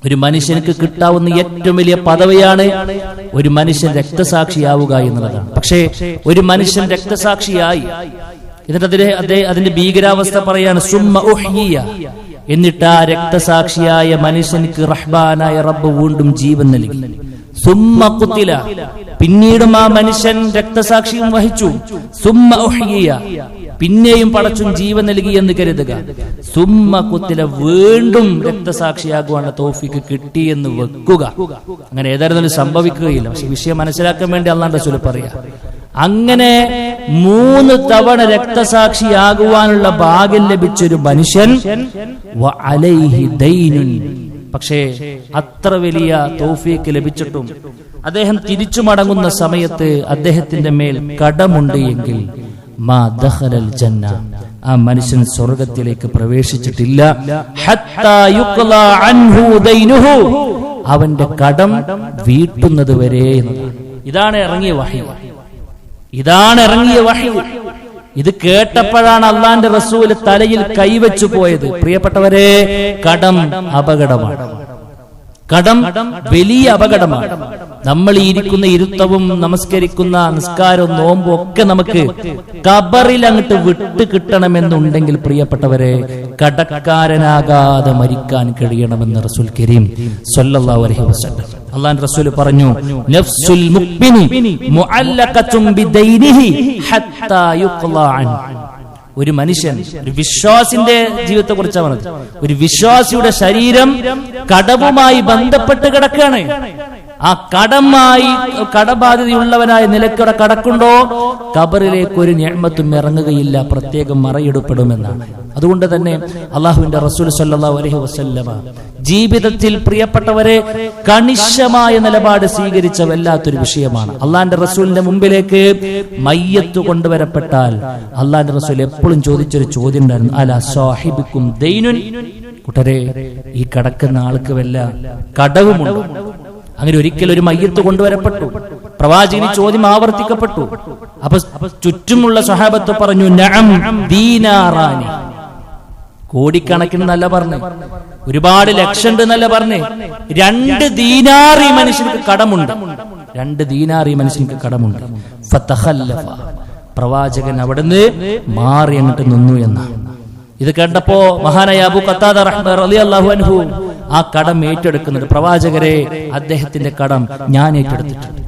ഒരു മനുഷ്യർക്ക് കിട്ടാവുന്ന ഏറ്റവും വലിയ പദവിയാണ് ഒരു മനുഷ്യൻ രക്തസാക്ഷിയാവുക എന്നുള്ളതാണ്. പക്ഷേ ഒരു മനുഷ്യൻ രക്തസാക്ഷിയായി എന്നിട്ട് അതിന്റെ ഭീകരാവസ്ഥ പറയാണ് സുമ്മ ഉഹ്യിയ, എന്നിട്ട് ആ രക്തസാക്ഷിയായ മനുഷ്യർക്ക് റഹ്മാനായ റബ്ബ് വീണ്ടും ജീവൻ നൽകി. സുമ്മ ഖുതില, പിന്നീടും ആ മനുഷ്യൻ രക്തസാക്ഷിയും വഹിച്ചു. സുമ്മ ഉഹ്യിയ, പിന്നെയും പടച്ചും ജീവൻ നൽകി എന്ന് കരുതുക. സുമ്മ ഖുതില, വീണ്ടും രക്തസാക്ഷിയാകുവാനുള്ള തൗഫീക്ക് കിട്ടിയെന്ന് വെക്കുക. അങ്ങനെ ഏതായിരുന്നാലും സംഭവിക്കുകയില്ല. പക്ഷെ വിഷയം മനസ്സിലാക്കാൻ വേണ്ടി അല്ലാഹുവിന്റെ റസൂൽ പറയാ, അങ്ങനെ 3 തവണ രക്തസാക്ഷിയാകുവാനുള്ള ഭാഗ്യം ലഭിച്ചൊരു മനുഷ്യൻ വഅലൈഹി ദൈനുൻ, പക്ഷേ അത്ര വലിയ തൗഫീക്ക് ലഭിച്ചിട്ടും അദ്ദേഹം തിരിച്ചു മടങ്ങുന്ന സമയത്ത് അദ്ദേഹത്തിന്റെ മേൽ കടമുണ്ട് എങ്കിൽ മാ ദഖലൽ ജന്ന, ആ മനുഷ്യൻ സ്വർഗ്ഗത്തിലേക്ക് പ്രവേശിച്ചിട്ടില്ല. ഹത്താ യുഖ്ലാ അൻഹു ദൈനുഹു, അവന്റെ കടം വീട്ടുന്നത് വരെ. ഇതാണ് ഇറങ്ങിയ വഹി. ഇത് കേട്ടപ്പോഴാണ് അള്ളാന്റെ റസൂല് തലയിൽ കൈവച്ചു പോയത്. പ്രിയപ്പെട്ടവരെ, കടം അപകടമാണ്. കടം വലിയ അപകടമാണ്. നമ്മൾ ഈ ഇരിക്കുന്ന ഇരുത്തവും നമസ്കരിക്കുന്ന നിസ്കാരവും നോമ്പും ഒക്കെ നമുക്ക് ഖബറിൽ അങ്ങോട്ട് വിട്ട് കിട്ടണമെന്നുണ്ടെങ്കിൽ പ്രിയപ്പെട്ടവരെ, കടക്കാരനാകാതെ മരിക്കാൻ കഴിയണമെന്ന് റസൂൽ കരീം സ്വല്ലല്ലാഹു അലൈഹി വസല്ലം അല്ലാഹുവിന്റെ റസൂൽ പറഞ്ഞു, നഫ്സുൽ മുഅ്മിനി മുഅല്ലഖത്തുൻ ബിദൈനിഹി ഹത്താ യുഖ്ലാ അൻഹു. ഒരു മനുഷ്യൻ, ഒരു വിശ്വാസിന്റെ ജീവിതത്തെ കുറിച്ചാണ് പറഞ്ഞത്. ഒരു വിശ്വാസിയുടെ ശരീരം കടവുമായി ബന്ധപ്പെട്ട് കിടക്കുകയാണ്. ആ കടബാധ്യതയുള്ളവനായ നിലയ്ക്കുടെ കടക്കുണ്ടോ ഖബറിലേക്ക് ഒരു നിഅ്മത്തും ഇറങ്ങുകയില്ല, പ്രത്യേകം മറയിടപ്പെടുമെന്നാണ്. അതുകൊണ്ട് തന്നെ അല്ലാഹുവിന്റെ റസൂൽ സ്വല്ലല്ലാഹു അലൈഹി വസല്ലമ ജീവിതത്തിൽ പ്രിയപ്പെട്ടവരെ കണിശമായ നിലപാട് സ്വീകരിച്ച വല്ലാത്തൊരു വിഷയമാണ്. അള്ളാന്റെ റസൂലിന്റെ മുമ്പിലേക്ക് മയ്യത്ത് കൊണ്ടുവരപ്പെട്ടാൽ അള്ളാന്റെ റസൂൽ എപ്പോഴും ചോദിച്ചൊരു ചോദ്യം ഉണ്ടായിരുന്നു, അലാ സാഹിബിക്കും ദൈനുൻ, കൂട്ടരെ ഈ കിടക്കുന്ന ആൾക്ക് വല്ല കടവുമുണ്ടോ? അങ്ങനെ ഒരിക്കൽ ഒരു മയ്യത്ത് കൊണ്ടുവരപ്പെട്ടു. പ്രവാചകന് ചോദ്യം ആവർത്തിക്കപ്പെട്ടു. അപ്പൊ ചുറ്റുമുള്ള സ്വഹാബത്ത് പറഞ്ഞു, നഅം ദീനാറാനി, കോടിക്കണക്കിന് നല്ല പറഞ്ഞു, ഒരുപാട് ലക്ഷം എന്നല്ല പറഞ്ഞു, 2 ദീനാർ ഈ മനുഷ്യർക്ക് കടമുണ്ട്. 2 ദീനാർ ഈ മനുഷ്യർക്ക് കടമുണ്ട്. ഫതഖല്ലഫ, പ്രവാചകൻ അവിടുന്ന് മാറി അങ്ങോട്ട് നിന്നു എന്നാണ്. ഇത് കണ്ടപ്പോ മഹാനായ അബൂ ഖത്താദ റളിയല്ലാഹു അൻഹു ആ കടം ഏറ്റെടുക്കുന്നുണ്ട്. പ്രവാചകരെ, അദ്ദേഹത്തിന്റെ കടം ഞാൻ ഏറ്റെടുത്തിട്ടുണ്ട്.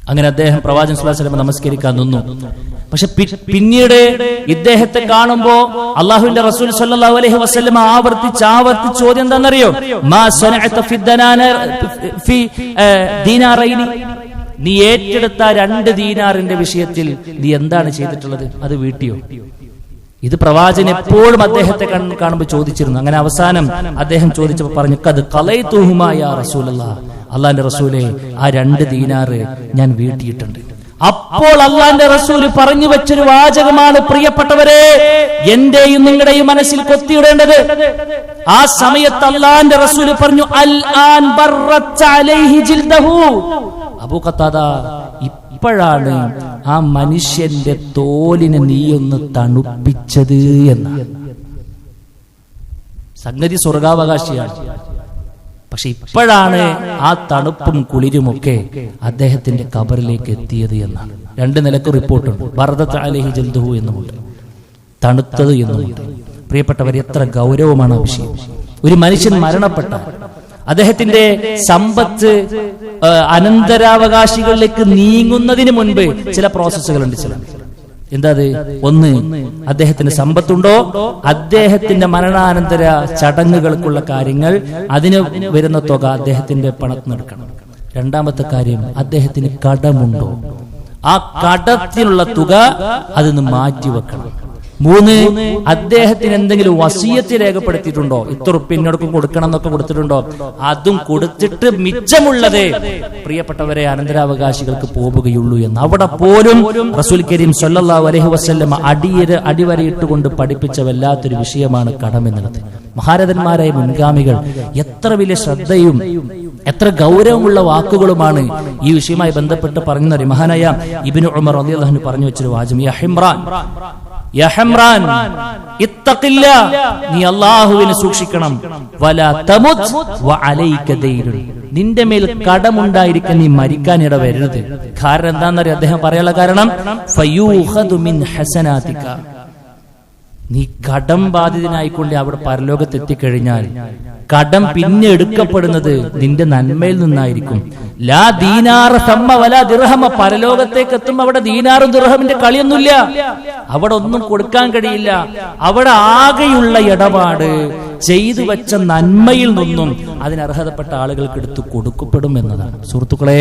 അങ്ങനെ അദ്ദേഹം പ്രവാചകൻ സ്വല്ലല്ലാഹു അലൈഹി വസല്ലം നമസ്കരിക്കാൻ നിന്നു. പക്ഷെ പിന്നീട് ഇദ്ദേഹത്തെ കാണുമ്പോ അള്ളാഹുവിന്റെ റസൂൽ സ്വല്ലല്ലാഹു അലൈഹി വസല്ലം ആവർത്തിച്ച് ചോദ്യം എന്താണെന്നറിയോ? മാ സനഅത ഫി ദീനാറൈനി, നീ ഏറ്റെടുത്ത 2 ദീനാറിന്റെ വിഷയത്തിൽ നീ എന്താണ് ചെയ്തിട്ടുള്ളത്? അത് വീട്ടിയോ? ഇത് പ്രവാചകൻ എപ്പോഴും അദ്ദേഹത്തെ കാണുമ്പോൾ ചോദിച്ചിരുന്നു. അങ്ങനെ അവസാനം അദ്ദേഹം ചോദിച്ചപ്പോൾ പറഞ്ഞു, ഖദ് ഖലൈതുഹുമാ യാ റസൂലല്ലാഹ്, അല്ലാഹുവിന്റെ റസൂലേ, ആ 2 ദീനാറ് ഞാൻ വീട്ടിയിട്ടുണ്ട്. അപ്പോൾ അല്ലാഹുവിന്റെ റസൂൽ പറഞ്ഞു വെച്ചൊരു വാചകമാണ് പ്രിയപ്പെട്ടവരെ, എന്റെയും നിങ്ങളുടെയും മനസ്സിൽ കൊത്തിയിടേണ്ടത്. ആ സമയത്ത് അല്ലാഹുവിന്റെ റസൂൽ പറഞ്ഞു, അൽ ആൻ ബറത്ത അലൈഹി ജിൽദഹു, അബൂ ഖത്താദ, ഇപ്പോഴാണ് ആ മനുഷ്യന്റെ തോലിനെ നീയൊന്ന് തണുപ്പിച്ചത് എന്ന്. സംഗതി സ്വർഗാവകാശിയാണ്. പക്ഷെ ഇപ്പോഴാണ് ആ തണുപ്പും കുളിരുമൊക്കെ അദ്ദേഹത്തിന്റെ ഖബറിലേക്ക് എത്തിയത് എന്നാണ്. 2 നിലക്ക് റിപ്പോർട്ടുണ്ട്. ബറദത അലൈഹി ജൽദുഹു എന്നുമുണ്ട്, തണുത്തത് എന്നുമുണ്ട്. പ്രിയപ്പെട്ടവർ, എത്ര ഗൗരവമാണ് ആ വിഷയം. ഒരു മനുഷ്യൻ മരണപ്പെട്ട അദ്ദേഹത്തിന്റെ സമ്പത്ത് അനന്തരാവകാശികളിലേക്ക് നീങ്ങുന്നതിന് മുൻപ് ചില പ്രോസസ്സുകളുണ്ട്. എന്താ അത്? ഒന്ന്, അദ്ദേഹത്തിന് സമ്പത്തുണ്ടോ, അദ്ദേഹത്തിന്റെ മരണാനന്തര ചടങ്ങുകൾക്കുള്ള കാര്യങ്ങൾ, അതിന് വരുന്ന തുക അദ്ദേഹത്തിന്റെ പണത്തിൽ എടുക്കണം. 2ാമത്തെ കാര്യം, അദ്ദേഹത്തിന് കടമുണ്ടോ, ആ കടത്തിനുള്ള തുക അതിന് മാറ്റിവെക്കണം. 3, അദ്ദേഹത്തിന് എന്തെങ്കിലും വസിയത്ത് രേഖപ്പെടുത്തിയിട്ടുണ്ടോ, ഇത്ര ഉറുപ്പിക എന്നോടൊപ്പം കൊടുക്കണം എന്നൊക്കെ കൊടുത്തിട്ടുണ്ടോ, അതും കൊടുത്തിട്ട് മിച്ചമുള്ളത് പ്രിയപ്പെട്ടവരെ അനന്തരാവകാശികൾക്ക് പോവുകയുള്ളൂ എന്ന്. അവിടെ പോലും റസൂൽ കരീം സ്വല്ലല്ലാഹു അലൈഹി വസല്ലം അടിവരയിട്ടുകൊണ്ട് പഠിപ്പിച്ച വല്ലാത്തൊരു വിഷയമാണ് കടം എന്നുള്ളത്. മഹാരഥന്മാരായ മുൻഗാമികൾ എത്ര വലിയ ശ്രദ്ധയും എത്ര ഗൗരവമുള്ള വാക്കുകളുമാണ് ഈ വിഷയവുമായി ബന്ധപ്പെട്ട് പറയുന്നത്. മഹാനായ ഇബ്നു ഉമർ റളിയല്ലാഹു അൻഹു പറഞ്ഞു വെച്ചൊരു വാചകം, യാ ഹിമ്രാൻ, യാ ഹംറാൻ ഇത്തഖില്ലാ, നീ അല്ലാഹുവിനെ സൂക്ഷിക്കണം. വലാ തമുത് വഅലൈക ദൈനുൻ, നിന്റെ മേൽ കടമുണ്ടായിരിക്കാൻ നീ മരിക്കാൻ ഇടവരരുത്. കാരണം എന്താണെന്നറിയാം അദ്ദേഹം പറയാനുള്ള കാരണം, ഫയൂഖദു മിൻ ഹസനാതിക, നീ കടം ബാധിതനായിക്കൊണ്ട് അവിടെ പരലോകത്ത് എത്തിക്കഴിഞ്ഞാൽ കടം പിന്നെ എടുക്കപ്പെടുന്നത് നിന്റെ നന്മയിൽ നിന്നായിരിക്കും. ലാ ദീനാറ സമ്മ വലാ ദിർഹമ, പരലോകത്തേക്ക് എത്തുമ്പോൾ അവിടെ ദീനാറും ദിർഹമിന്റെ കളിയൊന്നുമില്ല, അവിടെ ഒന്നും കൊടുക്കാൻ കഴിയില്ല. അവിടെ ആകെയുള്ള ഇടപാട് ചെയ്തു വെച്ച നന്മയിൽ നിന്നും അതിനർഹതപ്പെട്ട ആളുകൾക്ക് എടുത്തു കൊടുക്കപ്പെടും എന്നതാണ്. സുഹൃത്തുക്കളെ,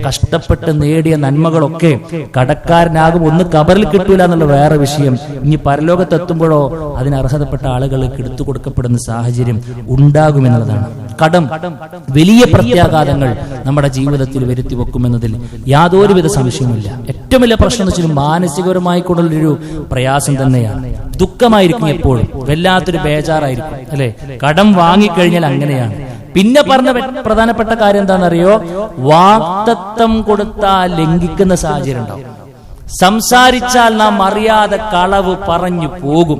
കഷ്ടപ്പെട്ട് നേടിയ നന്മകളൊക്കെ കടക്കാരനാകും, ഒന്ന് കബറിൽ കിട്ടൂല എന്നുള്ള വേറെ വിഷയം. ഇനി പരലോകത്തെത്തുമ്പോഴോ അതിനർഹതപ്പെട്ട ആളുകൾക്ക് എടുത്തു കൊടുക്കപ്പെടുന്ന സാഹചര്യം ഉണ്ടാകുമെന്നുള്ളതാണ്. കടം വലിയ പ്രത്യാഘാതങ്ങൾ നമ്മുടെ ജീവിതത്തിൽ വരുത്തി വെക്കുമെന്നതിൽ യാതൊരുവിധ സംശയവുമില്ല. ഏറ്റവും വലിയ പ്രശ്നം എന്ന് വെച്ചാൽ മാനസികപരമായിക്കൊണ്ടുള്ളൊരു പ്രയാസം തന്നെയാണ്. ദുഃഖമായിരിക്കും, എപ്പോഴും വല്ലാത്തൊരു ബേജാറായിരിക്കും, അല്ലെ? കടം വാങ്ങിക്കഴിഞ്ഞാൽ അങ്ങനെയാണ്. പിന്നെ പറഞ്ഞ പ്രധാനപ്പെട്ട കാര്യം എന്താണെന്നറിയോ? വാഗ്ദത്തം കൊടുത്താൽ ലംഘിക്കുന്ന സാഹചര്യം ഉണ്ടാവും. സംസാരിച്ചാൽ നാം അറിയാതെ കളവ് പറഞ്ഞു പോകും.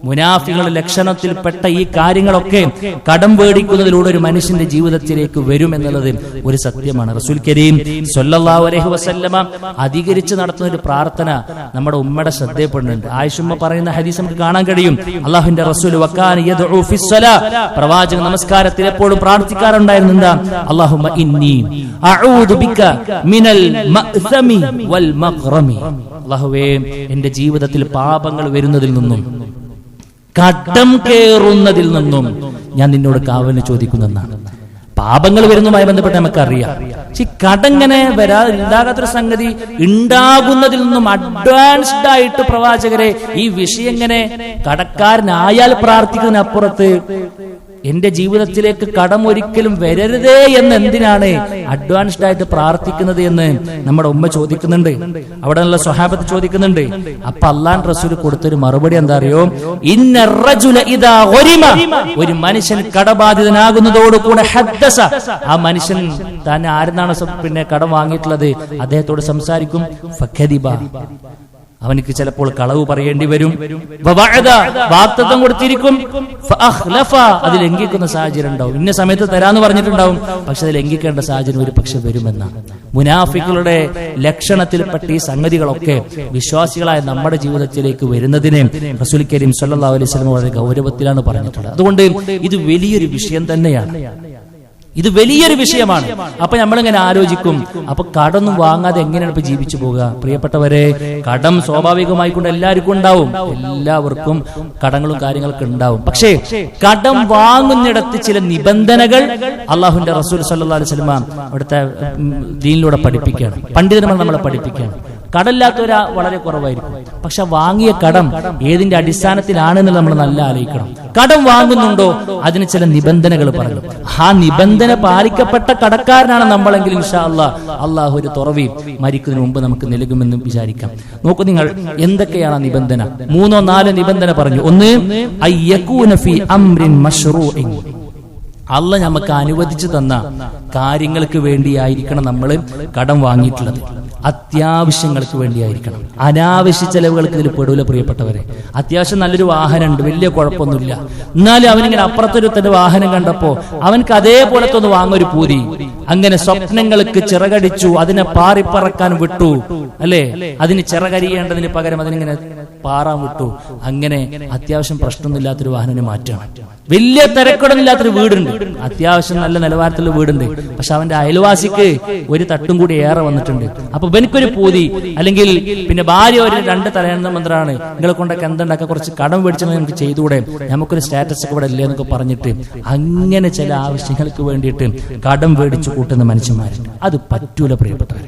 മുനാഫികളുടെ ലക്ഷണത്തിൽപ്പെട്ട ഈ കാര്യങ്ങളൊക്കെ കടം വേടിക്കുന്നതിലൂടെ ഒരു മനുഷ്യന്റെ ജീവിതത്തിലേക്ക് വരും എന്നുള്ളത് ഒരു സത്യമാണ്. റസൂൽ കരീം സ്വല്ലല്ലാഹു അലൈഹി വസല്ലമ അധികരിച്ച് നടത്തുന്ന ഒരു പ്രാർത്ഥന നമ്മുടെ ഉമ്മയുടെ ശ്രദ്ധയപ്പെടുന്നുണ്ട്. ആയിഷുമ്മ പറയുന്ന ഹദീസ് നമുക്ക് കാണാൻ കഴിയും. അല്ലാഹുവിന്റെ റസൂൽ വകാന യദ്ഉ ഫിസ്സലാ, പ്രവാചകൻ നമസ്കാരത്തിൽ എപ്പോഴും പ്രാർത്ഥിക്കാറുണ്ടായിരുന്നു. എന്താ? അല്ലാഹുമ്മ ഇന്നി അഊദു ബിക മിനൽ മഅ്സമി വൽ മഗ്റമി, അല്ലാഹുവേ എന്റെ ജീവിതത്തിൽ പാപങ്ങൾ വരുന്നതിൽ നിന്നും കടം കേറുന്നതിൽ നിന്നും ഞാൻ നിന്നോട് കാവലിന് ചോദിക്കുന്നെന്നാണ്. പാപങ്ങൾ വരുന്നതുമായി ബന്ധപ്പെട്ട് നമുക്കറിയാം. പക്ഷെ കടങ്ങനെ ഉണ്ടാകാത്തൊരു സംഗതി ഉണ്ടാകുന്നതിൽ നിന്നും അഡ്വാൻസ്ഡ് ആയിട്ട് പ്രവാചകരെ ഈ വിഷയം എങ്ങനെ കടക്കാരനായാൽ പ്രാർത്ഥിക്കുന്നതിനപ്പുറത്ത് എന്റെ ജീവിതത്തിലേക്ക് കടം ഒരിക്കലും വരരുതേ എന്ന് എന്തിനാണ് അഡ്വാൻസ്ഡ് ആയിട്ട് പ്രാർത്ഥിക്കുന്നത് എന്ന് നമ്മുടെ ഉമ്മ ചോദിക്കുന്നുണ്ട്. അവിടെ ഉള്ള സ്വഹാബത്ത് ചോദിക്കുന്നുണ്ട്. അപ്പൊ അല്ലാഹുവിന്റെ റസൂൽ കൊടുത്തൊരു മറുപടി എന്താ അറിയോ? ഇന്ന റജുല ഇദാ ഗുരിമ, ഒരു മനുഷ്യൻ കടബാധിതനാകുന്നതോടുകൂടെ ഹദ്ദസ, ആ മനുഷ്യൻ താൻ ആരെന്നാണ് പിന്നെ കടം വാങ്ങിയിട്ടുള്ളത് അദ്ദേഹത്തോട് സംസാരിക്കും. ഫഖദിബ, അവനിക്ക് ചിലപ്പോൾ കളവ് പറയേണ്ടി വരും. വാഗ്ദത്തം കൊടുത്തിരിക്കും. അത് ലംഘിക്കുന്ന സാഹചര്യം ഉണ്ടാവും. ഇന്ന സമയത്ത് തരാന്ന് പറഞ്ഞിട്ടുണ്ടാവും, പക്ഷെ അത് ലംഘിക്കേണ്ട സാഹചര്യം ഒരു പക്ഷെ വരുമെന്നാണ്. മുനാഫിക്കുകളുടെ ലക്ഷണത്തിൽപ്പെട്ട ഈ സംഗതികളൊക്കെ വിശ്വാസികളായ നമ്മുടെ ജീവിതത്തിലേക്ക് വരുന്നതിനെ റസൂൽ കരീം സ്വല്ലല്ലാഹു അലൈഹി വസല്ലം വളരെ ഗൗരവത്തിലാണ് പറഞ്ഞിട്ടുള്ളത്. അതുകൊണ്ട് ഇത് വലിയൊരു വിഷയം തന്നെയാണ്. ഇത് വലിയൊരു വിഷയമാണ്. അപ്പൊ നമ്മളിങ്ങനെ ആലോചിക്കും, അപ്പൊ കടമൊന്നും വാങ്ങാതെ എങ്ങനെയാണ് ഇപ്പൊ ജീവിച്ചു പോകുക? പ്രിയപ്പെട്ടവരെ, കടം സ്വാഭാവികമായിക്കൊണ്ട് എല്ലാവർക്കും ഉണ്ടാവും. എല്ലാവർക്കും കടങ്ങളും കാര്യങ്ങളൊക്കെ ഉണ്ടാവും. പക്ഷേ കടം വാങ്ങുന്നിടത്ത് ചില നിബന്ധനകൾ അള്ളാഹുവിന്റെ റസൂൽ സ്വല്ലല്ലാഹു അലൈഹി വസല്ലം അവിടുത്തെ ദീനിലൂടെ പഠിപ്പിക്കുകയാണ്. പണ്ഡിതന്മാർ നമ്മളെ പഠിപ്പിക്കുകയാണ്. കടമില്ലാത്തവരാ വളരെ കുറവായിരിക്കും. പക്ഷെ വാങ്ങിയ കടം ഏതിന്റെ അടിസ്ഥാനത്തിലാണെന്ന് നമ്മൾ നല്ല ആലോചിക്കണം. കടം വാങ്ങുന്നുണ്ടോ അതിന് ചില നിബന്ധനകൾ പറഞ്ഞു. ആ നിബന്ധന പാലിക്കപ്പെട്ട കടക്കാരനാണ് നമ്മളെങ്കിൽ ഇൻഷാ അല്ലാഹ് അള്ളാഹു ഒരു തുറവി മരിക്കുന്നതിന് മുമ്പ് നമുക്ക് നൽകുമെന്ന് വിചാരിക്കാം. നോക്കൂ നിങ്ങൾ, എന്തൊക്കെയാണ് ആ നിബന്ധന? 3-4 നിബന്ധന പറഞ്ഞു. ഒന്ന്, അയ്യകൂന ഫീ അംരിൻ മശ്റൂഇൻ, അള്ളാഹ് നമുക്ക് അനുവദിച്ചു തന്ന കാര്യങ്ങൾക്ക് വേണ്ടിയായിരിക്കണം നമ്മൾ കടം വാങ്ങിയിട്ടുള്ളത്. അത്യാവശ്യങ്ങൾക്ക് വേണ്ടിയായിരിക്കണം. അനാവശ്യ ചെലവുകൾക്ക് ഇതിൽ പെടൂല പ്രിയപ്പെട്ടവരെ. അത്യാവശ്യം നല്ലൊരു വാഹനമുണ്ട്, വലിയ കുഴപ്പമൊന്നുമില്ല. എന്നാലും അവനിങ്ങനെ അപ്പുറത്തൊരുത്തന്റെ വാഹനം കണ്ടപ്പോ അവനക്ക് അതേപോലത്തെ ഒന്ന് വാങ്ങൊരു പൂതി. അങ്ങനെ സ്വപ്നങ്ങൾക്ക് ചിറകടിച്ചു, അതിനെ പാറിപ്പറക്കാൻ വിട്ടു, അല്ലെ? അതിന് ചിറകരിയേണ്ടതിന് പകരം അതിനിങ്ങനെ പാറാൻ വിട്ടു. അങ്ങനെ അത്യാവശ്യം പ്രശ്നമൊന്നുമില്ലാത്തൊരു വാഹനം മാറ്റണം. വലിയ തിരക്കടമില്ലാത്തൊരു വീടുണ്ട്, അത്യാവശ്യം നല്ല നിലവാരത്തിലുള്ള വീടുണ്ട്. പക്ഷെ അവന്റെ അയൽവാസിക്ക് ഒരു തട്ടും കൂടി ഏറെ വന്നിട്ടുണ്ട്. അപ്പൊ എനിക്കൊരു പൂതി, അല്ലെങ്കിൽ പിന്നെ ഭാര്യ ഒരു 2 തലയണ മന്ത്രമാണ്, നിങ്ങളെ കൊണ്ടൊക്കെ എന്തുണ്ടാക്കുക, കുറച്ച് കടം മേടിച്ചാൽ നമുക്ക് ചെയ്തുകൂടെ, നമുക്കൊരു സ്റ്റാറ്റസ് ഒക്കെ ഇവിടെ ഇല്ലേ എന്നൊക്കെ പറഞ്ഞിട്ട് അങ്ങനെ ചില ആവശ്യങ്ങൾക്ക് വേണ്ടിയിട്ട് കടം മേടിച്ചു കൂട്ടുന്ന മനുഷ്യന്മാരുണ്ട്. അത് പറ്റൂല പ്രിയപ്പെട്ടവർ,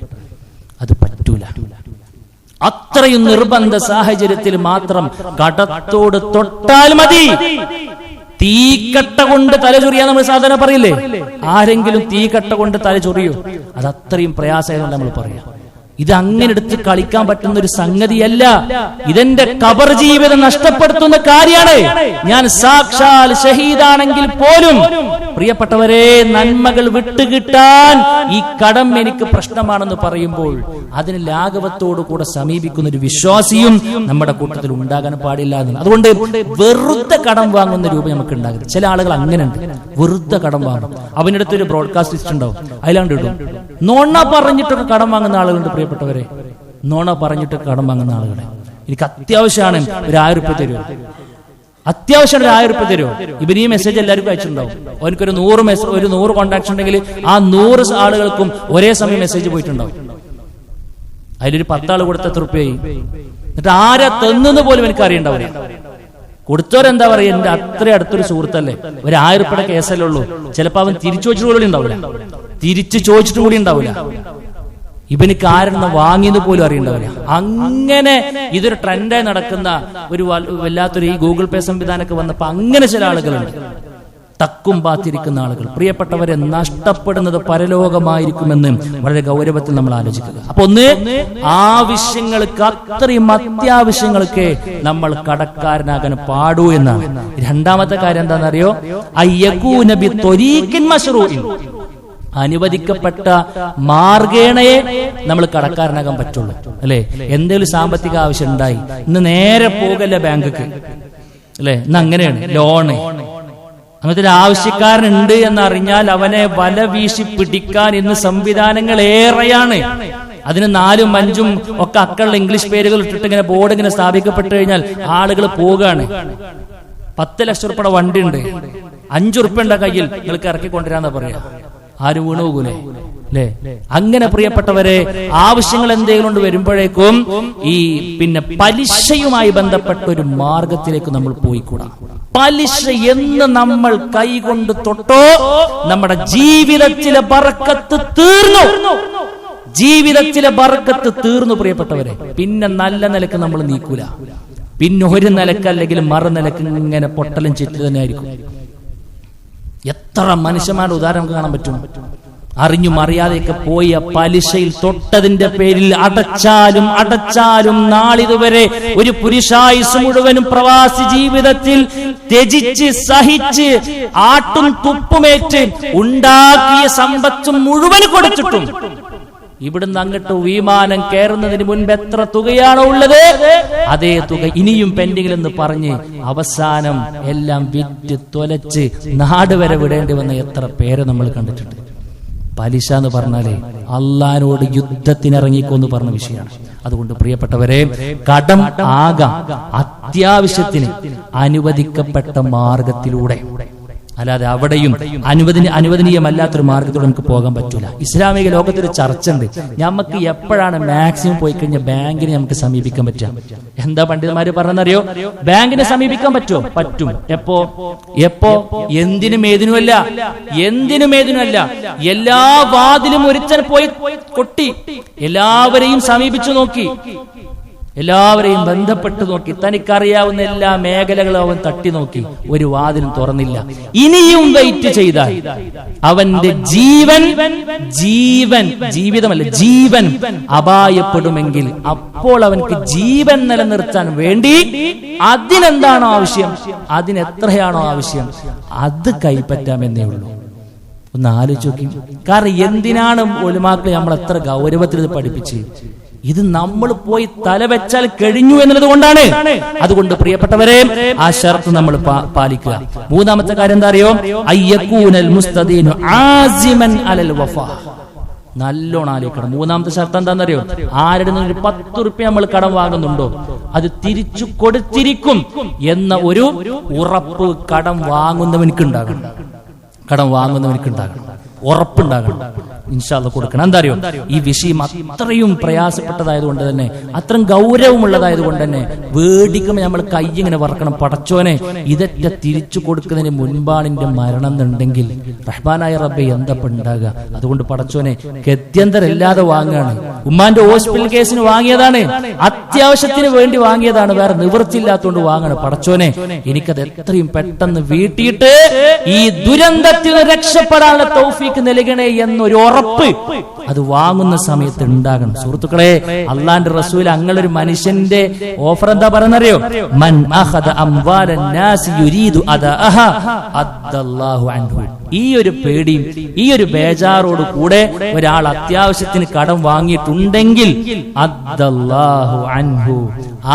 അത് പറ്റൂല. അത്രയും നിർബന്ധ സാഹചര്യത്തിൽ മാത്രം കടത്തോട് തൊട്ടാൽ മതി. തീക്കട്ട കൊണ്ട് തലചൊറിയാൻ നമ്മൾ സാധാരണ പറയില്ലേ? ആരെങ്കിലും തീക്കട്ട കൊണ്ട് തലചൊറിയോ? അത് അത്രയും പ്രയാസമായതുകൊണ്ട് നമ്മൾ പറയാം. ഇത് അങ്ങനെ എടുത്ത് കളിക്കാൻ പറ്റുന്ന ഒരു സംഗതിയല്ല. ഇതെന്റെ ഖബർ ജീവിതം നഷ്ടപ്പെടുത്തുന്ന കാര്യമാണ്. ഞാൻ സാക്ഷാൽ ഷഹീദാണെങ്കിൽ പോലും പ്രിയപ്പെട്ടവരെ, നന്മകൾ വിട്ടുകിട്ടാൻ ഈ കടം എനിക്ക് പ്രശ്നമാണെന്ന് പറയുമ്പോൾ അതിന് ലാഘവത്തോടു കൂടെ സമീപിക്കുന്ന ഒരു വിശ്വാസിയും നമ്മുടെ കൂട്ടത്തിൽ ഉണ്ടാകാൻ പാടില്ല എന്ന്. അതുകൊണ്ട് വെറുതെ കടം വാങ്ങുന്ന രൂപം നമുക്ക് ഉണ്ടാകരുത്. ചില ആളുകൾ അങ്ങനെ ഉണ്ട്, വെറുതെ കടം വാങ്ങും. അവൻ്റെ അടുത്തൊരു ബ്രോഡ്കാസ്റ്റ് ലിസ്റ്റ് ഉണ്ടാവും, അതിലാണ്ട് ഇടും. നോണ പറഞ്ഞിട്ടൊക്കെ കടം വാങ്ങുന്ന ആളുകളുണ്ട്. പ്രിയപ്പെട്ടവരെ, നോണ പറഞ്ഞിട്ട് കടം വാങ്ങുന്ന ആളുകളെ, എനിക്ക് അത്യാവശ്യമാണ് ഒരു 1000 രൂപ തരുമോ, അത്യാവശ്യം ഒരു 1000 രൂപ തരുമോ. ഇവർ ഈ മെസ്സേജ് എല്ലാവർക്കും അയച്ചിട്ടുണ്ടാവും. അവനക്കൊരു 100 കോൺടാക്ട്സ് ഉണ്ടെങ്കിൽ ആ 100 ആളുകൾക്കും ഒരേ സമയം മെസ്സേജ് പോയിട്ടുണ്ടാവും. അതിലൊരു 10 ആൾ കൊടുത്ത എത്ര രൂപയായി? എന്നിട്ട് ആരാ തന്നെന്ന് പോലും എനിക്ക് അറിയണ്ടാവില്ല. കൊടുത്തവരെന്താ പറയുക, എന്റെ അത്ര അടുത്തൊരു സുഹൃത്തല്ലേ, ഒരു 1000 രൂപയുടെ കേസല്ലേ ഉള്ളൂ. ചിലപ്പോ അവൻ തിരിച്ചു ചോദിച്ചിട്ട് കൂടി ഉണ്ടാവില്ല, തിരിച്ചു ചോദിച്ചിട്ട് കൂടി ഉണ്ടാവില്ല. ഇവന് കാരണം വാങ്ങിയത് പോലും അറിയണ്ടാവില്ല. അങ്ങനെ ഇതൊരു ട്രെൻഡായി നടക്കുന്ന ഒരു വല്ലാത്തൊരു ഈ ഗൂഗിൾ പേ സംവിധാനമൊക്കെ വന്നപ്പോ അങ്ങനെ ചില ആളുകളുണ്ട്, തക്കും പാത്തിരിക്കുന്ന ആളുകൾ. പ്രിയപ്പെട്ടവരെ, നഷ്ടപ്പെടുന്നത് പരലോകമായിരിക്കുമെന്ന് വളരെ ഗൗരവത്തിൽ നമ്മൾ ആലോചിക്കുക. അപ്പൊ ഒന്ന്, ആവശ്യങ്ങൾക്ക്, അത്രയും അത്യാവശ്യങ്ങൾക്ക് നമ്മൾ കടക്കാരനാകാൻ പാടൂ എന്നാണ്. രണ്ടാമത്തെ കാര്യം എന്താണെന്നറിയോ? അയ്യകൂന ബിത്വരീഖിൻ മശ്റൂഇൻ, അനുവദിക്കപ്പെട്ട മാർഗേണയെ നമ്മൾ കടക്കാരനാകാൻ പറ്റുള്ളൂ. അല്ലെ, എന്തെങ്കിലും സാമ്പത്തിക ആവശ്യം ഉണ്ടായി, ഇന്ന് നേരെ പോകല്ല ബാങ്കിക്ക്, അല്ലെ, ഇന്ന് അങ്ങനെയാണ് ലോണ്. അങ്ങനത്തെ ഒരു ആവശ്യക്കാരനുണ്ട് എന്നറിഞ്ഞാൽ അവനെ വല വീശി പിടിക്കാൻ ഇന്ന് സംവിധാനങ്ങൾ ഏറെയാണ്. അതിന് 4ഉം 5ഉം ഒക്കെ അക്കളുടെ ഇംഗ്ലീഷ് പേരുകൾ ഇട്ടിട്ട് ഇങ്ങനെ ബോർഡ് ഇങ്ങനെ സ്ഥാപിക്കപ്പെട്ടു കഴിഞ്ഞാൽ ആളുകൾ പോവുകയാണ്. 10 ലക്ഷം രൂപയുടെ വണ്ടി ഉണ്ട്, 5 രൂപയുടെ കയ്യിൽ നിങ്ങൾക്ക് ഇറക്കിക്കൊണ്ടിരാന്നാ പറയാ. ആരും വീണു പോകൂലേ, അല്ലേ? അങ്ങനെ പ്രിയപ്പെട്ടവരെ, ആവശ്യങ്ങൾ എന്തെങ്കിലും കൊണ്ട് വരുമ്പോഴേക്കും ഈ പലിശയുമായി ബന്ധപ്പെട്ട ഒരു മാർഗത്തിലേക്ക് നമ്മൾ പോയിക്കൂടാ. പലിശ എന്ന് നമ്മൾ കൈകൊണ്ട് തൊട്ടോ നമ്മുടെ ജീവിതത്തിലെ ബർക്കത്ത് തീർന്നു, ജീവിതത്തിലെ ബർക്കത്ത് തീർന്നു പ്രിയപ്പെട്ടവരെ. പിന്നെ നല്ല നിലക്ക് നമ്മൾ നീക്കൂല. പിന്നെ ഒരു നിലക്ക് അല്ലെങ്കിൽ മറുനിലക്ക് ഇങ്ങനെ പൊട്ടലും ചെറ്റു തന്നെ ആയിരിക്കും. എത്ര മനുഷ്യന്മാരുടെ ഉദാഹരണം കാണാൻ പറ്റും. അറിഞ്ഞും അറിയാതെയൊക്കെ പോയ പലിശയിൽ തൊട്ടതിന്റെ പേരിൽ അടച്ചാലും നാളിതുവരെ ഒരു പുരുഷായുസ് മുഴുവനും പ്രവാസി ജീവിതത്തിൽ ത്യജിച്ച് സഹിച്ച് ആട്ടും തുപ്പുമേറ്റ് ഉണ്ടാക്കിയ സമ്പത്തും മുഴുവൻ കൊടുത്തിട്ടും ഇവിടുന്ന് അങ്ങോട്ട് വിമാനം കയറുന്നതിന് മുൻപ് എത്ര തുകയാണോ ഉള്ളത്, അതേ തുക ഇനിയും പെൻഡിങ്ങിൽ എന്ന് പറഞ്ഞ് അവസാനം എല്ലാം വിറ്റ് തൊലച്ച് നാട് വരെ വിടേണ്ടി വന്ന എത്ര പേരെ നമ്മൾ കണ്ടിട്ടുണ്ട്. പലിശ എന്ന് പറഞ്ഞാലേ അള്ളാനോട് യുദ്ധത്തിനിറങ്ങിക്കോന്ന് പറഞ്ഞ വിഷയമാണ്. അതുകൊണ്ട് പ്രിയപ്പെട്ടവരെ, കടം ആകാം അത്യാവശ്യത്തിന് അനുവദിക്കപ്പെട്ട മാർഗത്തിലൂടെ, അല്ലാതെ അവിടെയും അനുവദനീയമല്ലാത്തൊരു മാർഗത്തോടെ നമുക്ക് പോകാൻ പറ്റൂല. ഇസ്ലാമിക ലോകത്തൊരു ചർച്ച ഉണ്ട്, നമുക്ക് എപ്പോഴാണ് മാക്സിമം പോയി കഴിഞ്ഞാൽ ബാങ്കിനെ നമുക്ക് സമീപിക്കാൻ പറ്റുക. എന്താ പണ്ഡിതന്മാര് പറഞ്ഞറിയോ? ബാങ്കിനെ സമീപിക്കാൻ പറ്റുമോ? പറ്റും. എപ്പോ? എന്തിനും ഏതിനുമല്ല. എല്ലാ വാതിലും ഒരുത്തൻ പോയി കൊട്ടി, എല്ലാവരെയും സമീപിച്ചു നോക്കി, എല്ലാവരെയും ബന്ധപ്പെട്ട് നോക്കി, തനിക്കറിയാവുന്ന എല്ലാ മേഖലകളും അവൻ തട്ടി നോക്കി, ഒരു വാതിലും തുറന്നില്ല. ഇനിയും വെയിറ്റ് ചെയ്താൽ അവന്റെ ജീവിതമല്ല ജീവൻ അപായപ്പെടുമെങ്കിൽ അപ്പോൾ അവൻക്ക് ജീവൻ നിലനിർത്താൻ വേണ്ടി അതിനെന്താണോ ആവശ്യം, അതിനെത്രയാണോ ആവശ്യം, അത് കൈപ്പറ്റാമെന്നേ ഉള്ളൂ. ഒന്ന് ആലോചിച്ച് നോക്കി. കാരണം എന്തിനാണ് ഉലമാക്കളെ നമ്മൾ എത്ര ഗൗരവത്തിൽ ഇത് പഠിപ്പിച്ച്? ഇത് നമ്മൾ പോയി തലവെച്ചാൽ കഴിഞ്ഞു എന്നുള്ളത് കൊണ്ടാണ്. അതുകൊണ്ട് പ്രിയപ്പെട്ടവരെ, ആ ഷർത്ത് നമ്മൾ പാലിക്കുക. മൂന്നാമത്തെ കാര്യം എന്താ അറിയോ? അയ്യകൂനൽ മുസ്തദീനു ആസിമൻ അലൽ വഫാ. നല്ലോണം ആലോചിക്കണം. മൂന്നാമത്തെ ഷർത്ത് എന്താണെന്നറിയോ? ആരുടെ ഒരു 10 രൂപ നമ്മൾ കടം വാങ്ങുന്നുണ്ടോ അത് തിരിച്ചു കൊടുത്തിരിക്കും എന്ന ഒരു ഉറപ്പ് കടം വാങ്ങുന്നവനിക്കുണ്ടാകണം, ഉറപ്പുണ്ടാകണം. ഇൻഷാ അല്ലാഹ് കൊടുക്കണം. എന്താ അറിയോ? ഈ വിഷയം അത്രയും പ്രയാസപ്പെട്ടതായതുകൊണ്ട് തന്നെ, അത്രയും ഗൗരവമുള്ളതായതുകൊണ്ട് തന്നെ വേടിക്കുമ്പോൾ നമ്മൾ കൈ ഇങ്ങനെ വറക്കണം. പടച്ചോനെ, ഇതൊക്കെ തിരിച്ചു കൊടുക്കുന്നതിന് മുൻപാണ് എന്റെ മരണം എന്നുണ്ടെങ്കിൽ റഹ്മാനായ റബ്ബേ എന്താ ഉണ്ടാകുക? അതുകൊണ്ട് പടച്ചോനെ, ഗത്യന്തരമില്ലാതെ വാങ്ങുകയാണ്. ഉമ്മാന്റെ ഹോസ്പിറ്റൽ കേസിന് വാങ്ങിയതാണ്, അത്യാവശ്യത്തിന് വേണ്ടി വാങ്ങിയതാണ്, വേറെ നിവൃത്തിയില്ലാത്തതുകൊണ്ട് വാങ്ങണം. പടച്ചോനെ, എനിക്കത് എത്രയും പെട്ടെന്ന് വീട്ടിയിട്ട് ഈ ദുരന്തത്തിൽ രക്ഷപ്പെടാനുള്ള തൗഫീക്ക് നൽകണേ എന്നൊരു ഉറപ്പ് ഉറപ്പ് അത് വാങ്ങുന്ന സമയത്ത് ഉണ്ടാകണം. സുഹൃത്തുക്കളെ, അള്ളാന്റെ റസൂൽ അങ്ങനൊരു മനുഷ്യന്റെ ഓഫർ എന്താ പറയുന്നറിയോ? മൻ അഖദ അംവാലൻ നാസി യുരീദു അദഅഹ അദ്ദല്ലാഹു അൻഹു. ഈ ഒരു പേടിയും ഈ ഒരു ബേജാറോട് കൂടെ ഒരാൾ അത്യാവശ്യത്തിന് കടം വാങ്ങിയിട്ടുണ്ടെങ്കിൽ അദ്ദല്ലാഹു അൻഹു,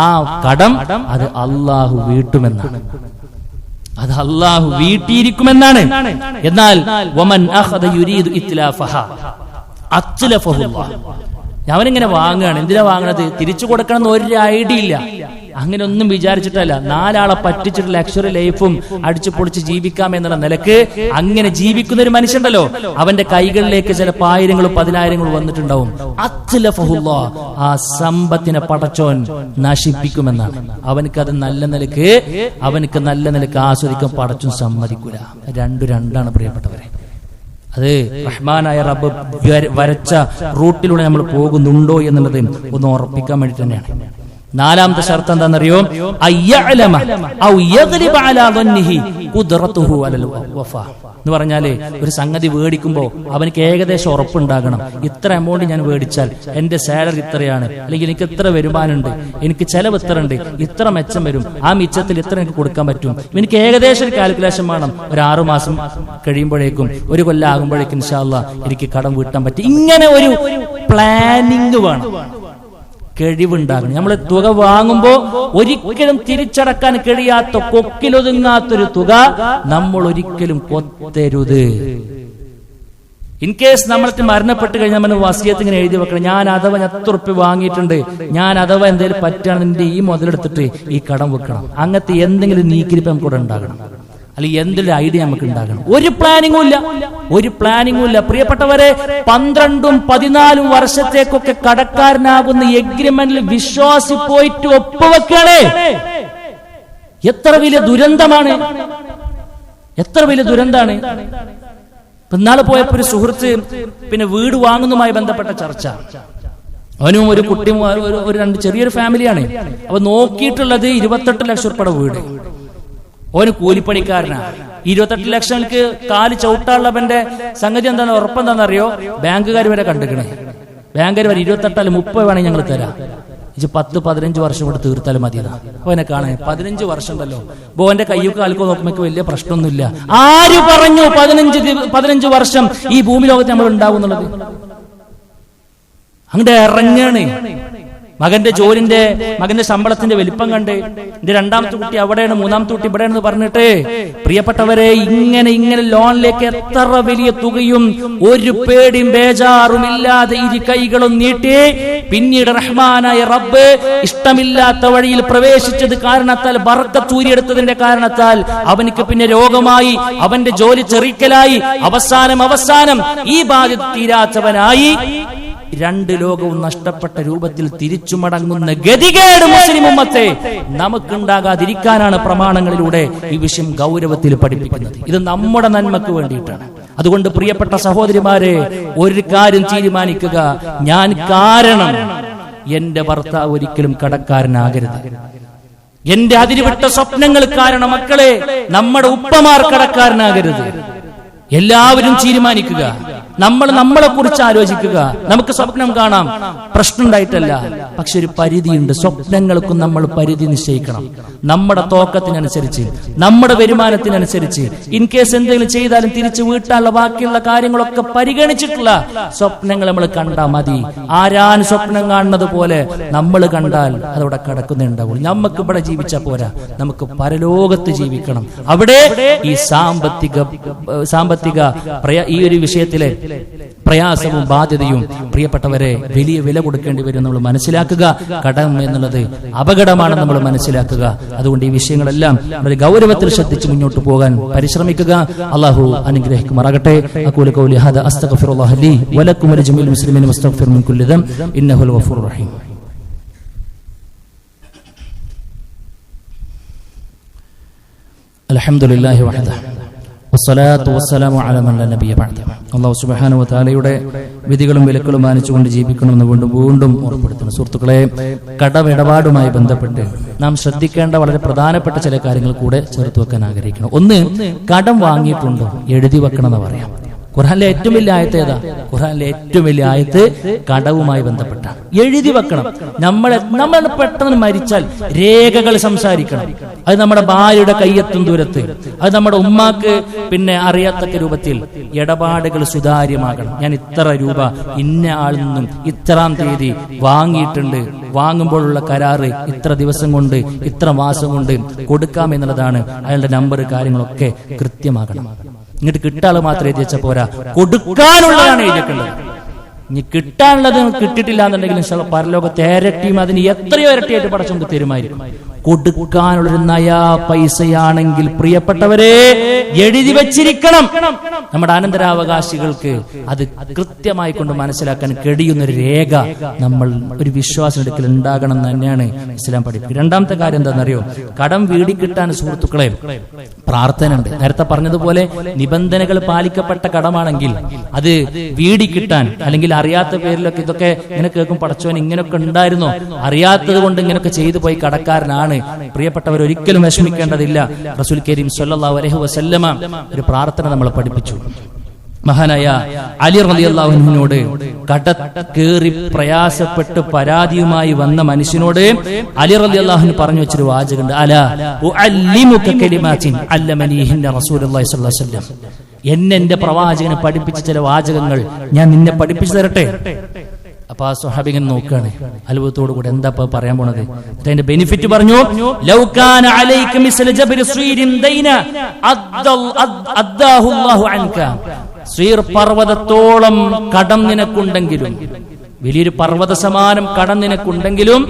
ആ കടം അത് അള്ളാഹു വീട്ടുമെന്നാണ്, അത് അള്ളാഹു വീട്ടിയിരിക്കുമെന്നാണ്. എന്നാൽ വമൻ അഖദ യുരീദു ഇത്ലാഫഹ അത്ലഫഹുല്ലാഹ്. അവനിങ്ങനെ വാങ്ങുകയാണ്. എന്തിനാ വാങ്ങണത്? തിരിച്ചു കൊടുക്കണം എന്ന് ഒരു ഐഡിയ ഇല്ല. അങ്ങനെ ഒന്നും വിചാരിച്ചിട്ടല്ല. 4 ആളെ പറ്റിച്ചിട്ട് ലക്ഷറി ലൈഫും അടിച്ചു പൊളിച്ച് ജീവിക്കാം എന്നുള്ള നിലക്ക് അങ്ങനെ ജീവിക്കുന്ന ഒരു മനുഷ്യണ്ടല്ലോ, അവന്റെ കൈകളിലേക്ക് ചിലപ്പോൾ 1000-ങ്ങളും 10,000-ങ്ങളും വന്നിട്ടുണ്ടാവും. അത്ലഫഹുല്ലാഹ്, ആ സമ്പത്തിനെ പടച്ചോൻ നശിപ്പിക്കുമെന്നാണ്. അവനക്ക് നല്ല നിലക്ക് ആസ്വദിക്കാൻ പടച്ചോൻ സമ്മതിക്കൂല. രണ്ടാണ് പ്രിയപ്പെട്ടവരെ. അത് റഹ്മാനായ റബ്ബ് വരച്ച റൂട്ടിലൂടെ നമ്മൾ പോകുന്നുണ്ടോ എന്നുള്ളത് ഒന്ന് ഉറപ്പിക്കാൻ വേണ്ടി തന്നെയാണ്. 4ാമത്തെ ഷർത്ത് എന്താണെന്നറിയോ? അയ്യഅലമ ഔ യഗ്ലിബ അലാ ദന്നിഹി ഖുദ്റതുഹു അലൽ വഫാ. എന്ന് പറഞ്ഞാല് ഒരു സംഗതി മേടിക്കുമ്പോൾ അവനക്ക് ഏകദേശം ഉറപ്പുണ്ടാകണം. ഇത്ര എമൗണ്ട് ഞാൻ മേടിച്ചാൽ എന്റെ സാലറി ഇത്രയാണ്, അല്ലെങ്കിൽ എനിക്ക് ഇത്ര വരുമാനമുണ്ട്, എനിക്ക് ചെലവ് ഇത്ര ഉണ്ട്, ഇത്ര മെച്ചം വരും, ആ മിച്ചത്തിൽ ഇത്ര എനിക്ക് കൊടുക്കാൻ പറ്റും. എനിക്ക് ഏകദേശം ഒരു കാൽക്കുലേഷൻ വേണം. ഒരു 6 മാസം കഴിയുമ്പോഴേക്കും, ഒരു കൊല്ലം ആകുമ്പോഴേക്കും ഇൻഷാ അല്ലാഹ് എനിക്ക് കടം വീട്ടാൻ പറ്റും. ഇങ്ങനെ ഒരു പ്ലാനിങ് വേണം, കഴിവുണ്ടാകണം. നമ്മൾ തുക വാങ്ങുമ്പോ ഒരിക്കലും തിരിച്ചടക്കാൻ കഴിയാത്ത, കൊക്കിലൊതുങ്ങാത്തൊരു തുക നമ്മൾ ഒരിക്കലും കൊത്തരുത്. ഇൻ കേസ് നമ്മൾക്ക് മരണപ്പെട്ട് കഴിഞ്ഞാൽ നമ്മൾ വസിയത്ത് ഇങ്ങനെ എഴുതി വെക്കണം. ഞാൻ അഥവാ എത്ര ഉറുപ്പ്യ വാങ്ങിയിട്ടുണ്ട്, ഞാൻ അഥവാ എന്തെങ്കിലും പറ്റുകയാണെന്നുണ്ടെ ഈ മുതലെടുത്തിട്ട് ഈ കടം വെക്കണം. അങ്ങനത്തെ എന്തെങ്കിലും നീക്കിരിപ്പ് നമുക്ക് കൂടെ ഉണ്ടാകണം, അല്ലെങ്കിൽ എന്തൊരു ഐഡിയ നമുക്ക് ഉണ്ടാകണം. ഒരു പ്ലാനിങ്ങും ഇല്ല. പ്രിയപ്പെട്ടവരെ, 12ഉം 14ഉം വർഷത്തേക്കൊക്കെ കടക്കാരനാകുന്ന എഗ്രിമെന്റിൽ വിശ്വാസി പോയിട്ട് ഒപ്പുവെക്കണേ. എത്ര വലിയ ദുരന്തമാണ്. ഇന്നാളെ പോയപ്പോ ഒരു സുഹൃത്ത് വീട് വാങ്ങുന്നതുമായി ബന്ധപ്പെട്ട ചർച്ച. അവനും ഒരു കുട്ടിയും ഒരു 2 ചെറിയൊരു ഫാമിലിയാണ്. അപ്പൊ നോക്കിയിട്ടുള്ളത് 28 ലക്ഷം രൂപയുടെ വീട്. ഓന് കൂലിപ്പണിക്കാരനാണ്. 28 ലക്ഷങ്ങൾക്ക് കാല് ചവിട്ടാനുള്ളവന്റെ സംഗതി എന്താണ്, ഉറപ്പെന്താണെന്നറിയോ? ബാങ്കുകാർ വരെ കണ്ടിക്കണേ. ബാങ്കുകാർ വരെ 28 അല്ല 30 വേണമെങ്കിൽ ഞങ്ങൾ തരാം, ഇത് 10-15 വർഷം കൊണ്ട് തീർത്താലും മതി. അപ്പൊ എന്നെ കാണാൻ 15 വർഷം ഉണ്ടല്ലോ. ബോന്റെ കയ്യൊക്കെ കാൽക്കോ നോക്കുമ്പോൾ വലിയ പ്രശ്നമൊന്നുമില്ല. ആര് പറഞ്ഞു 15 വർഷം ഈ ഭൂമി ലോകത്ത് നമ്മൾ ഉണ്ടാവും എന്നുള്ളത്? അങ്ങോട്ട് ഇറങ്ങാണ്. മകന്റെ ശമ്പളത്തിന്റെ വലിപ്പം കണ്ട് എന്റെ 2ാമത്തെ കുട്ടി അവിടെയാണ്, 3ാമത്തെ കുട്ടി ഇവിടെയാണെന്ന് പറഞ്ഞിട്ട്, പ്രിയപ്പെട്ടവരെ, ഇങ്ങനെ ലോണിലേക്ക് എത്ര വലിയ തുകയും ഒരു പേടിയും ബേജാറും ഇല്ലാതെ ഇരു കൈകളും നീട്ടി പിന്നീട് റഹ്മാനായ റബ്ബ് ഇഷ്ടമില്ലാത്ത വഴിയിൽ പ്രവേശിച്ചത് കാരണത്താൽ, ബർക്കത്തൂരിയെടുത്തതിന്റെ കാരണത്താൽ അവനിക്ക് പിന്നെ രോഗമായി, അവന്റെ ജോലി ചെറിക്കലായി, അവസാനം ഈ ബാധ്യത തീരാത്തവനായി 2 ലോകവും നഷ്ടപ്പെട്ട രൂപത്തിൽ തിരിച്ചു മടങ്ങുന്ന ഗതികേട് മുസ്ലിം ഉമ്മത്തെ നമുക്കുണ്ടാകാതിരിക്കാനാണ് പ്രമാണങ്ങളിലൂടെ ഈ വിഷയം ഗൗരവത്തിൽ പഠിപ്പിക്കുന്നത്. ഇത് നമ്മുടെ നന്മക്ക് വേണ്ടിയിട്ടാണ്. അതുകൊണ്ട് പ്രിയപ്പെട്ട സഹോദരിമാരെ, ഒരു കാര്യം തീരുമാനിക്കുക, ഞാൻ കാരണം എന്റെ ഭർത്താവ് ഒരിക്കലും കടക്കാരനാകരുത്. എന്റെ അതിരുവിട്ട സ്വപ്നങ്ങൾ കാരണം മക്കളെ നമ്മുടെ ഉപ്പമാർ കടക്കാരനാകരുത്. എല്ലാവരും തീരുമാനിക്കുക. നമ്മളെ കുറിച്ച് ആലോചിക്കുക. നമുക്ക് സ്വപ്നം കാണാം, പ്രശ്നം ഉണ്ടായിട്ടല്ല, പക്ഷെ ഒരു പരിധിയുണ്ട്. സ്വപ്നങ്ങൾക്കും നമ്മൾ പരിധി നിശ്ചയിക്കണം. നമ്മുടെ തോക്കത്തിനനുസരിച്ച്, നമ്മുടെ വരുമാനത്തിനനുസരിച്ച്. ഇൻ കേസ് എന്തെങ്കിലും ചെയ്താലും തിരിച്ചു വീട്ടാനുള്ള ബാക്കിയുള്ള കാര്യങ്ങളൊക്കെ പരിഗണിച്ചിട്ടുള്ള സ്വപ്നങ്ങൾ നമ്മൾ കണ്ടാൽ മതി. ആരാൻ സ്വപ്നം കാണുന്നത് പോലെ നമ്മൾ കണ്ടാൽ അതവിടെ കിടക്കുന്നുണ്ടാവുള്ളൂ. നമുക്ക് ഇവിടെ ജീവിച്ചാൽ പോരാ, നമുക്ക് പരലോകത്ത് ജീവിക്കണം. അവിടെ ഈ സാമ്പത്തിക ഈ ഒരു വിഷയത്തിലെ പ്രയാസവും ബാധ്യതയും പ്രിയപ്പെട്ടവരെ വലിയ വില കൊടുക്കേണ്ടി വരും. നമ്മൾ മനസ്സിലാക്കുക, കടം എന്നുള്ളത് അപകടമാണെന്ന് നമ്മൾ മനസ്സിലാക്കുക. അതുകൊണ്ട് ഈ വിഷയങ്ങളെല്ലാം വളരെ ഗൗരവത്തിൽ ശ്രദ്ധിച്ച് മുന്നോട്ട് പോകാൻ പരിശ്രമിക്കുക. അല്ലാഹു അനുഗ്രഹിക്കുമാറാകട്ടെ. അഖൂലു ഖൗലി ഹാദാ അസ്തഗ്ഫിറുല്ലാഹ ലി വലക്കും വലിജമീഇൽ മുസ്ലിമീന വസ്തഗ്ഫിറു മിൻ കുല്ലി ദംബ് ഇന്നഹുൽ ഗഫൂറുർ റഹീം. അൽഹംദുലില്ലാഹി വഹദഹു വസ്സലാത്തു വസ്സലാമു അലാ മൻ ലാ നബിയ്യ ബഅദ. അല്ലാഹു സുബ്ഹാനഹു വ തആലയുടെ വിധികളും വിലക്കുകളും മാനിച്ചുകൊണ്ട് ജീവിക്കണമെന്ന് വീണ്ടും ഓർമ്മപ്പെടുത്തുന്നു. സുഹൃത്തുക്കളെ, കടമിടപാടുമായി ബന്ധപ്പെട്ട് നാം ശ്രദ്ധിക്കേണ്ട വളരെ പ്രധാനപ്പെട്ട ചില കാര്യങ്ങൾ കൂടെ ചേർത്ത് വെക്കാൻ ആഗ്രഹിക്കണം. ഒന്ന്, കടം വാങ്ങിയിട്ടുണ്ടോ എഴുതി വെക്കണം എന്ന് പറയാം. ഖുർആനിലെ ഏറ്റവും വലിയ ആയത്ത് ഏതാ? ഖുർആനിലെ ഏറ്റവും വലിയ ആയത്ത് കടവുമായി ബന്ധപ്പെട്ടാണ്. എഴുതി വെക്കണം. നമ്മൾ പെട്ടെന്ന് മരിച്ചാൽ രേഖകൾ സംസാരിക്കണം. അത് നമ്മുടെ ഭാര്യയുടെ കയ്യെത്തും ദൂരത്ത്, അത് നമ്മുടെ ഉമ്മാക്ക് പിന്നെ അറിയാത്തക്ക രൂപത്തിൽ ഇടപാടുകൾ സുതാര്യമാകണം. ഞാൻ ഇത്ര രൂപ ഇന്ന ആളിൽ നിന്നും ഇത്രാം തീയതി വാങ്ങിയിട്ടുണ്ട്, വാങ്ങുമ്പോഴുള്ള കരാറ് ഇത്ര ദിവസം കൊണ്ട് ഇത്ര മാസം കൊണ്ട് കൊടുക്കാം എന്നുള്ളതാണ്. അയാളുടെ നമ്പർ കാര്യങ്ങളൊക്കെ കൃത്യമാകണം. ഇങ്ങോട്ട് കിട്ടാള് മാത്രം എഴുതി വെച്ചാൽ പോരാ, കൊടുക്കാനുള്ളതാണ് എഴുതിയേക്കേണ്ടത്. ഇനി കിട്ടാനുള്ളത് കിട്ടിയിട്ടില്ല എന്നുണ്ടെങ്കിലും പരലോകത്തെ ഇരട്ടിയും അതിന് എത്രയോ ഇരട്ടിയായിട്ട് പടച്ചുകൊണ്ട് തരുമായിരിക്കും. കൊടുക്കാനുള്ളൊരു നയാ പൈസയാണെങ്കിൽ പ്രിയപ്പെട്ടവരെ എഴുതി വെച്ചിരിക്കണം. നമ്മുടെ അനന്തരാവകാശികൾക്ക് അത് കൃത്യമായി കൊണ്ട് മനസ്സിലാക്കാൻ കഴിയുന്നൊരു രേഖ നമ്മൾ ഒരു വിശ്വാസമെടുക്കൽ ഉണ്ടാകണം എന്ന് തന്നെയാണ് ഇസ്ലാം പഠിപ്പിക്കുന്നത്. രണ്ടാമത്തെ കാര്യം എന്താണെന്നറിയോ? കടം വീടിക്കിട്ടാൻ സുഹൃത്തുക്കളെ പ്രാർത്ഥന ഉണ്ട്. നേരത്തെ പറഞ്ഞതുപോലെ നിബന്ധനകൾ പാലിക്കപ്പെട്ട കടമാണെങ്കിൽ അത് വീടിക്കിട്ടാൻ, അല്ലെങ്കിൽ അറിയാത്ത പേരിലൊക്കെ ഇതൊക്കെ ഇങ്ങനെ കേൾക്കും, പടച്ചോൻ ഇങ്ങനെയൊക്കെ ഉണ്ടായിരുന്നോ, അറിയാത്തത് കൊണ്ട് ഇങ്ങനെയൊക്കെ ചെയ്തു പോയി കടക്കാരനാണ്. പ്രിയപ്പെട്ടവർ ഒരിക്കലും വിഷമിക്കേണ്ടതില്ല. റസൂൽ കരീം സ്വല്ലല്ലാഹു അലൈഹി വസല്ലമ ഒരു പ്രാർത്ഥന നമ്മളെ പഠിപ്പിച്ചു. മഹാനായ അലി റളിയല്ലാഹു അൻഹുവിനോട് കടക്കേറി പ്രയാസപ്പെട്ട് പരാതിയുമായി വന്ന മനുഷ്യനോട് അലി റളിയല്ലാഹു അൻഹു പറഞ്ഞു വെച്ചൊരു വാചകമുണ്ട്. അലാ ഉഅല്ലിമുക കലിമാത്തിൻ അല്ലമനീഹിന്ന റസൂലുള്ളാഹി സ്വല്ലല്ലാഹു അലൈഹി വസല്ലം. എന്റെ പ്രവാചകനെ പഠിപ്പിച്ച ചില വാചകങ്ങൾ ഞാൻ നിന്നെ പഠിപ്പിച്ചു തരട്ടെ. അപ്പൊ ആ സ്വഹാബികൻ നോക്കാണ് അത്ഭുതത്തോടു കൂടെ. എന്താ പറയാൻ പോണത്? അതിന്റെ ബെനിഫിറ്റ് പറഞ്ഞു. ലൗ കാന അലൈക മിസ്ല ജബൽ സ്വീരിൻ ദൈന അദ്ദാഹു അല്ലാഹു അൻക. സ്വീർ പർവ്വതത്തോളം കടം നിനക്കുണ്ടെങ്കിലും, വലിയൊരു പർവ്വത സമാനം കടം നിനക്കുണ്ടെങ്കിലും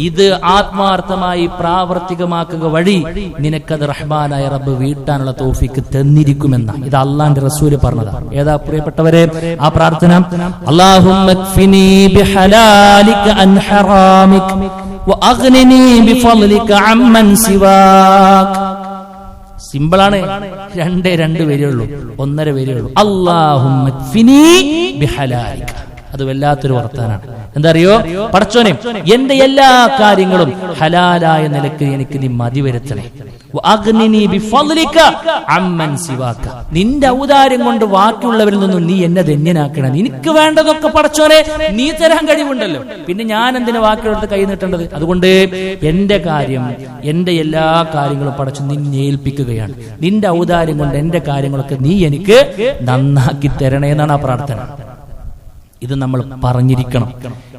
ഇത് ആത്മാർത്ഥമായി പ്രാവർത്തികമാക്കുക വഴി നിനക്കത് റഹ്മാനായ റബ്ബ് വീട്ടാനുള്ള തൗഫീക്ക് തന്നിരിക്കുമെന്ന ഇത് അള്ളാന്റെ റസൂല് പറഞ്ഞതാണ്. ഏതാ പ്രിയപ്പെട്ടവരെ ആ പ്രാർത്ഥന? അല്ലാഹുമ്മ ക്ഫിനി ബിഹലാലിക അൻ ഹറാമിക വഅഗ്നിനി ബിഫളലിക അമ്മൻ സിവാക. സിമ്പിളാണ്. രണ്ട് വരിയുള്ളൂ, 1.5 വരിയുള്ളൂ. അല്ലാഹുമ്മ ക്ഫിനി ബിഹലാലിക. അത് വല്ലാത്തൊരു വർത്താനാണ്. എന്താ അറിയോ? പടച്ചോനെ, എന്റെ എല്ലാ കാര്യങ്ങളും ഹലാലായ നിലക്ക് എനിക്ക് നീ മതി വരുത്തണേ. നിന്റെ ഔദാര്യം കൊണ്ട് ബാക്കിയുള്ളവരിൽ നിന്നും നീ എന്നെ ധന്യനാക്കണം. എനിക്ക് വേണ്ടതൊക്കെ പടച്ചോനെ നീ തരാൻ കഴിവുണ്ടല്ലോ, പിന്നെ ഞാൻ എന്തിനാ ബാക്കിയുള്ളവർക്ക് കൈ നീട്ടേണ്ടത്? അതുകൊണ്ട് എന്റെ കാര്യം, എന്റെ എല്ലാ കാര്യങ്ങളും പടച്ചു നിന്നെ ഏൽപ്പിക്കുകയാണ്. നിന്റെ ഔദാര്യം കൊണ്ട് എന്റെ കാര്യങ്ങളൊക്കെ നീ എനിക്ക് നന്നാക്കി തരണേ എന്നാണ് ആ പ്രാർത്ഥന. ഇത് നമ്മൾ പറഞ്ഞിരിക്കണം,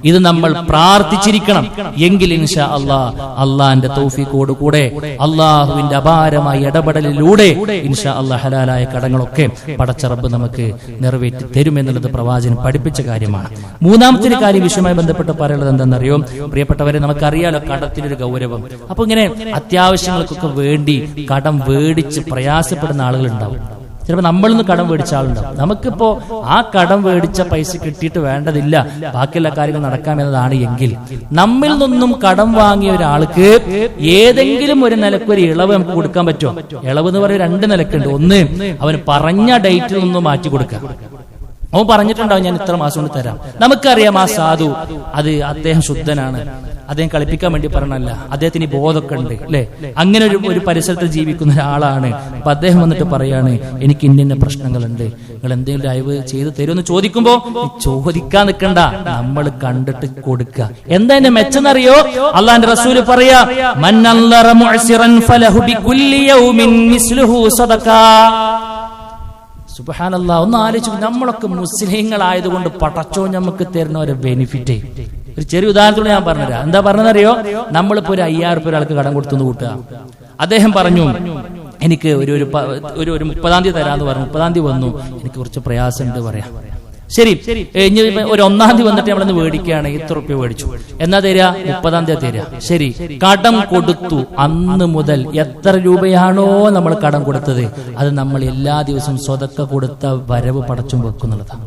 ഇത് നമ്മൾ പ്രാർത്ഥിച്ചിരിക്കണം. എങ്കിൽ ഇൻഷാ അല്ലാഹ് അള്ളാന്റെ തൗഫീഖോട് കൂടെ, അള്ളാഹുവിന്റെ അപാരമായ ഇടപെടലിലൂടെ ഇൻഷാ അല്ലാഹ് ഹലാലായ കടങ്ങളൊക്കെ പടച്ച റബ്ബ് നമുക്ക് നിറവേറ്റി തരുമെന്നുള്ളത് പ്രവാചകൻ പഠിപ്പിച്ച കാര്യമാണ്. മൂന്നാമത്തെ കാര്യം വിഷയവുമായി ബന്ധപ്പെട്ട് പറയുന്നത് എന്താണെന്നറിയോ? പ്രിയപ്പെട്ടവരെ, നമുക്കറിയാലോ കടത്തിനൊരു ഗൗരവം. അപ്പൊ ഇങ്ങനെ അത്യാവശ്യങ്ങൾക്കൊക്കെ വേണ്ടി കടം വേടിച്ച് പ്രയാസപ്പെടുന്ന ആളുകൾ ഉണ്ടാവും. ചിലപ്പോൾ നമ്മളിന്ന് കടം മേടിച്ച ആളുണ്ടാവും. നമുക്കിപ്പോ ആ കടം മേടിച്ച പൈസ കിട്ടിയിട്ട് വേണ്ടതില്ല, ബാക്കിയുള്ള കാര്യങ്ങൾ നടക്കാമെന്നതാണ് എങ്കിൽ, നമ്മിൽ നിന്നും കടം വാങ്ങിയ ഒരാൾക്ക് ഏതെങ്കിലും ഒരു നിലക്കൊരു ഇളവ് നമുക്ക് കൊടുക്കാൻ പറ്റുമോ? ഇളവ് എന്ന് പറയുന്നത് 2 നിലക്കുണ്ട്. ഒന്ന്, അവന് പറഞ്ഞ ഡേറ്റിൽ നിന്നും മാറ്റി കൊടുക്കാം. അവൻ പറഞ്ഞിട്ടുണ്ടാവും ഞാൻ ഇത്ര മാസം കൊണ്ട് തരാം. നമുക്കറിയാം ആ സാധു അത് അദ്ദേഹം ശുദ്ധനാണ്, അദ്ദേഹം കളിപ്പിക്കാൻ വേണ്ടി പറഞ്ഞല്ല, അദ്ദേഹത്തിന് ബോധമൊക്കെ ഉണ്ട് അല്ലെ, അങ്ങനെ ഒരു പരിസരത്ത് ജീവിക്കുന്ന ഒരാളാണ്. അപ്പൊ അദ്ദേഹം വന്നിട്ട് പറയാണ് എനിക്ക് ഇന്ന പ്രശ്നങ്ങളുണ്ട്, നിങ്ങൾ എന്തെങ്കിലും അയവ് ചെയ്ത് തരുമെന്ന് ചോദിക്കുമ്പോ ചോദിക്കാൻ നിൽക്കണ്ട, നമ്മൾ കണ്ടിട്ട് കൊടുക്കുക. എന്താ എന്റെ മെച്ചെന്നറിയോ? അള്ളാന്റെ റസൂല് പറയാ, മൻ അല്ലറ മുഅ്സിറൻ ഫലഹു ബികുല്ലി യൗമിൻ മിസ്ലുഹു സദഖ. സുബ്ഹാനല്ലാഹ്, ഒന്ന് ആലോചിച്ചു. നമ്മളൊക്കെ മുസ്ലിങ്ങളായതുകൊണ്ട് പടച്ചോ നമുക്ക് തരുന്ന ഒരു ബെനിഫിറ്റ്. ഒരു ചെറിയ ഉദാഹരണത്തോടെ ഞാൻ പറഞ്ഞുതരാം. എന്താ പറഞ്ഞതറിയോ? നമ്മളിപ്പോ ഒരു 5000 രൂപ ഒരാൾക്ക് കടം കൊടുത്തു കൂട്ടുക. അദ്ദേഹം പറഞ്ഞു എനിക്ക് ഒരു 30-ാം തീയതി തരാന്ന് പറഞ്ഞു. 30-ാം തീയതി വന്നു, എനിക്ക് കുറച്ച് പ്രയാസമുണ്ട് പറയാം. ശരി, ഇനി ഒരു 1-ാം തീയതി വന്നിട്ട് നമ്മളൊന്ന് മേടിക്കുകയാണ്, ഇത്ര റുപ്യ മേടിച്ചു, എന്നാ തരാ? 30-ാം തീയതി തരാ. ശരി, കടം കൊടുത്തു. അന്ന് മുതൽ എത്ര രൂപയാണോ നമ്മൾ കടം കൊടുത്തത് അത് നമ്മൾ എല്ലാ ദിവസവും സ്വതക്ക കൊടുത്ത വരവ് പടച്ചും വെക്കുന്നുള്ളതാണ്.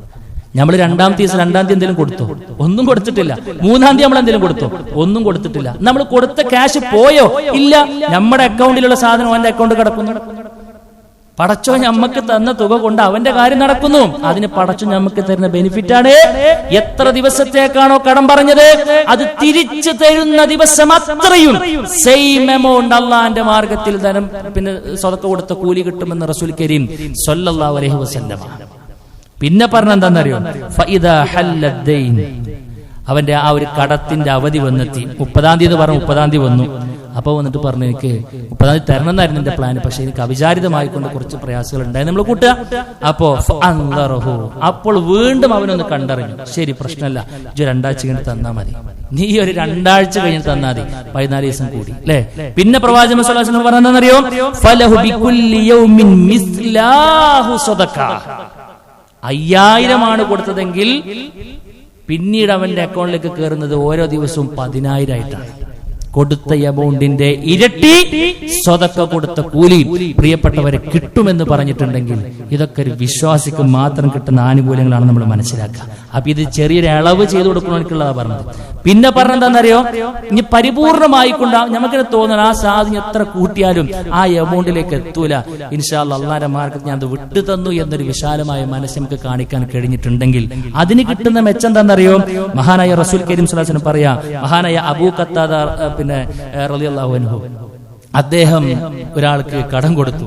നമ്മൾ 2-ാം തീയതി എന്തെങ്കിലും കൊടുത്തോ? ഒന്നും കൊടുത്തിട്ടില്ല. 3-ാം തീയതി നമ്മൾ എന്തെങ്കിലും കൊടുത്തോ? ഒന്നും കൊടുത്തിട്ടില്ല. നമ്മൾ കൊടുത്ത ക്യാഷ് പോയോ? ഇല്ല. നമ്മുടെ അക്കൗണ്ടിലുള്ള സാധനം അവന്റെ അക്കൗണ്ട് കിടക്കുന്നു. പടച്ചോ ഞമ്മക്ക് തന്ന തുക കൊണ്ട് അവന്റെ കാര്യം നടക്കുന്നു. അതിന് പടച്ചോ ഞമ്മക്ക് തരുന്ന ബെനിഫിറ്റ് ആണ്. എത്ര ദിവസത്തേക്കാണോ കടം പറഞ്ഞത് അത് തിരിച്ചു തരുന്ന ദിവസം അത്രയും സെയിം എമൗണ്ട് അള്ളാന്റെ മാർഗത്തിൽ ധനം പിന്നെ സ്വതക്ക കൊടുത്ത കൂലി കിട്ടുമെന്ന് റസൂൽ കരീം സ്വല്ലല്ലാഹു അലൈഹി വസല്ലം. പിന്നെ പറഞ്ഞ എന്താണെന്നറിയോ, ഫഇദാ ഹല്ലദ്ദൈൻ, അവന്റെ ആ ഒരു കടത്തിന്റെ അവധി വന്നെത്തി. 30-ാം തീയതി പറഞ്ഞു, 30-ാം തീയതി വന്നു. അപ്പോൾ വന്നിട്ട് പറഞ്ഞു, എനിക്ക് 30-ാം തീയതി തരണം എന്നായിരുന്നു എന്റെ പ്ലാൻ, പക്ഷെ എനിക്ക് അവിചാരിതമായിക്കൊണ്ട് കുറച്ച് പ്രയാസങ്ങൾ ഉണ്ടായി, നമ്മൾ കൂട്ടുക. അപ്പോൾ വീണ്ടും അവനൊന്ന് കണ്ടറിഞ്ഞു, ശരി പ്രശ്നമല്ല, ഇജ്ജ് 2 ആഴ്ച കഴിഞ്ഞ് തന്നാ മതി, നീ ഒരു 2 ആഴ്ച കഴിഞ്ഞ് തന്നാ മതി, 14 ദിവസം കൂടി അല്ലെ. പിന്നെ പ്രവാചകൻ സ്വല്ലല്ലാഹു അലൈഹി വസല്ലം പറഞ്ഞെന്നറിയോ, ഫലഹു ബികുല്ലി യൗമിൻ മിസ്ലാഹു സദഖ. 5000 കൊടുത്തതെങ്കിൽ പിന്നീട് അവന്റെ അക്കൗണ്ടിലേക്ക് കയറുന്നത് ഓരോ ദിവസവും 10,000 ആയിട്ടാണ്. കൊടുത്ത എമൗണ്ടിന്റെ ഇരട്ടി സ്വതക്ക കൊടുത്ത കൂലി പ്രിയപ്പെട്ടവരെ കിട്ടുമെന്ന് പറഞ്ഞിട്ടുണ്ടെങ്കിൽ ഇതൊക്കെ ഒരു വിശ്വാസിക്ക് മാത്രം കിട്ടുന്ന ആനുകൂല്യങ്ങളാണ് നമ്മൾ മനസ്സിലാക്കുക. അപ്പൊ ഇത് ചെറിയൊരു അളവ് ചെയ്തു കൊടുക്കണമെന്നുള്ളതാ പറഞ്ഞത്. പിന്നെ പറഞ്ഞെന്താണെന്നറിയോ, ഇനി പരിപൂർണമായിക്കൊണ്ട് നമുക്കിത് തോന്നണം ആ സാധനം എത്ര കൂട്ടിയാലും ആ എമൗണ്ടിലേക്ക് എത്തൂല, ഇൻഷാ അല്ലാഹ് അല്ലാഹുവിന്റെ മാർഗ്ഗത്തിൽ ഞാൻ അത് വിട്ടു തന്നു എന്നൊരു വിശാലമായ മനസ്സ് നമുക്ക് കാണിക്കാൻ കഴിഞ്ഞിട്ടുണ്ടെങ്കിൽ അതിന് കിട്ടുന്ന മെച്ചം എന്താണെന്നറിയോ, മഹാനായ റസൂൽ കരീം സ്വല്ലല്ലാഹു അലൈഹി വസല്ലം പറയാ, മഹാനായ അബൂ ഖത്താദ റളിയല്ലാഹു അൻഹു അദ്ദേഹം ഒരാൾക്ക് കടം കൊടുത്തു.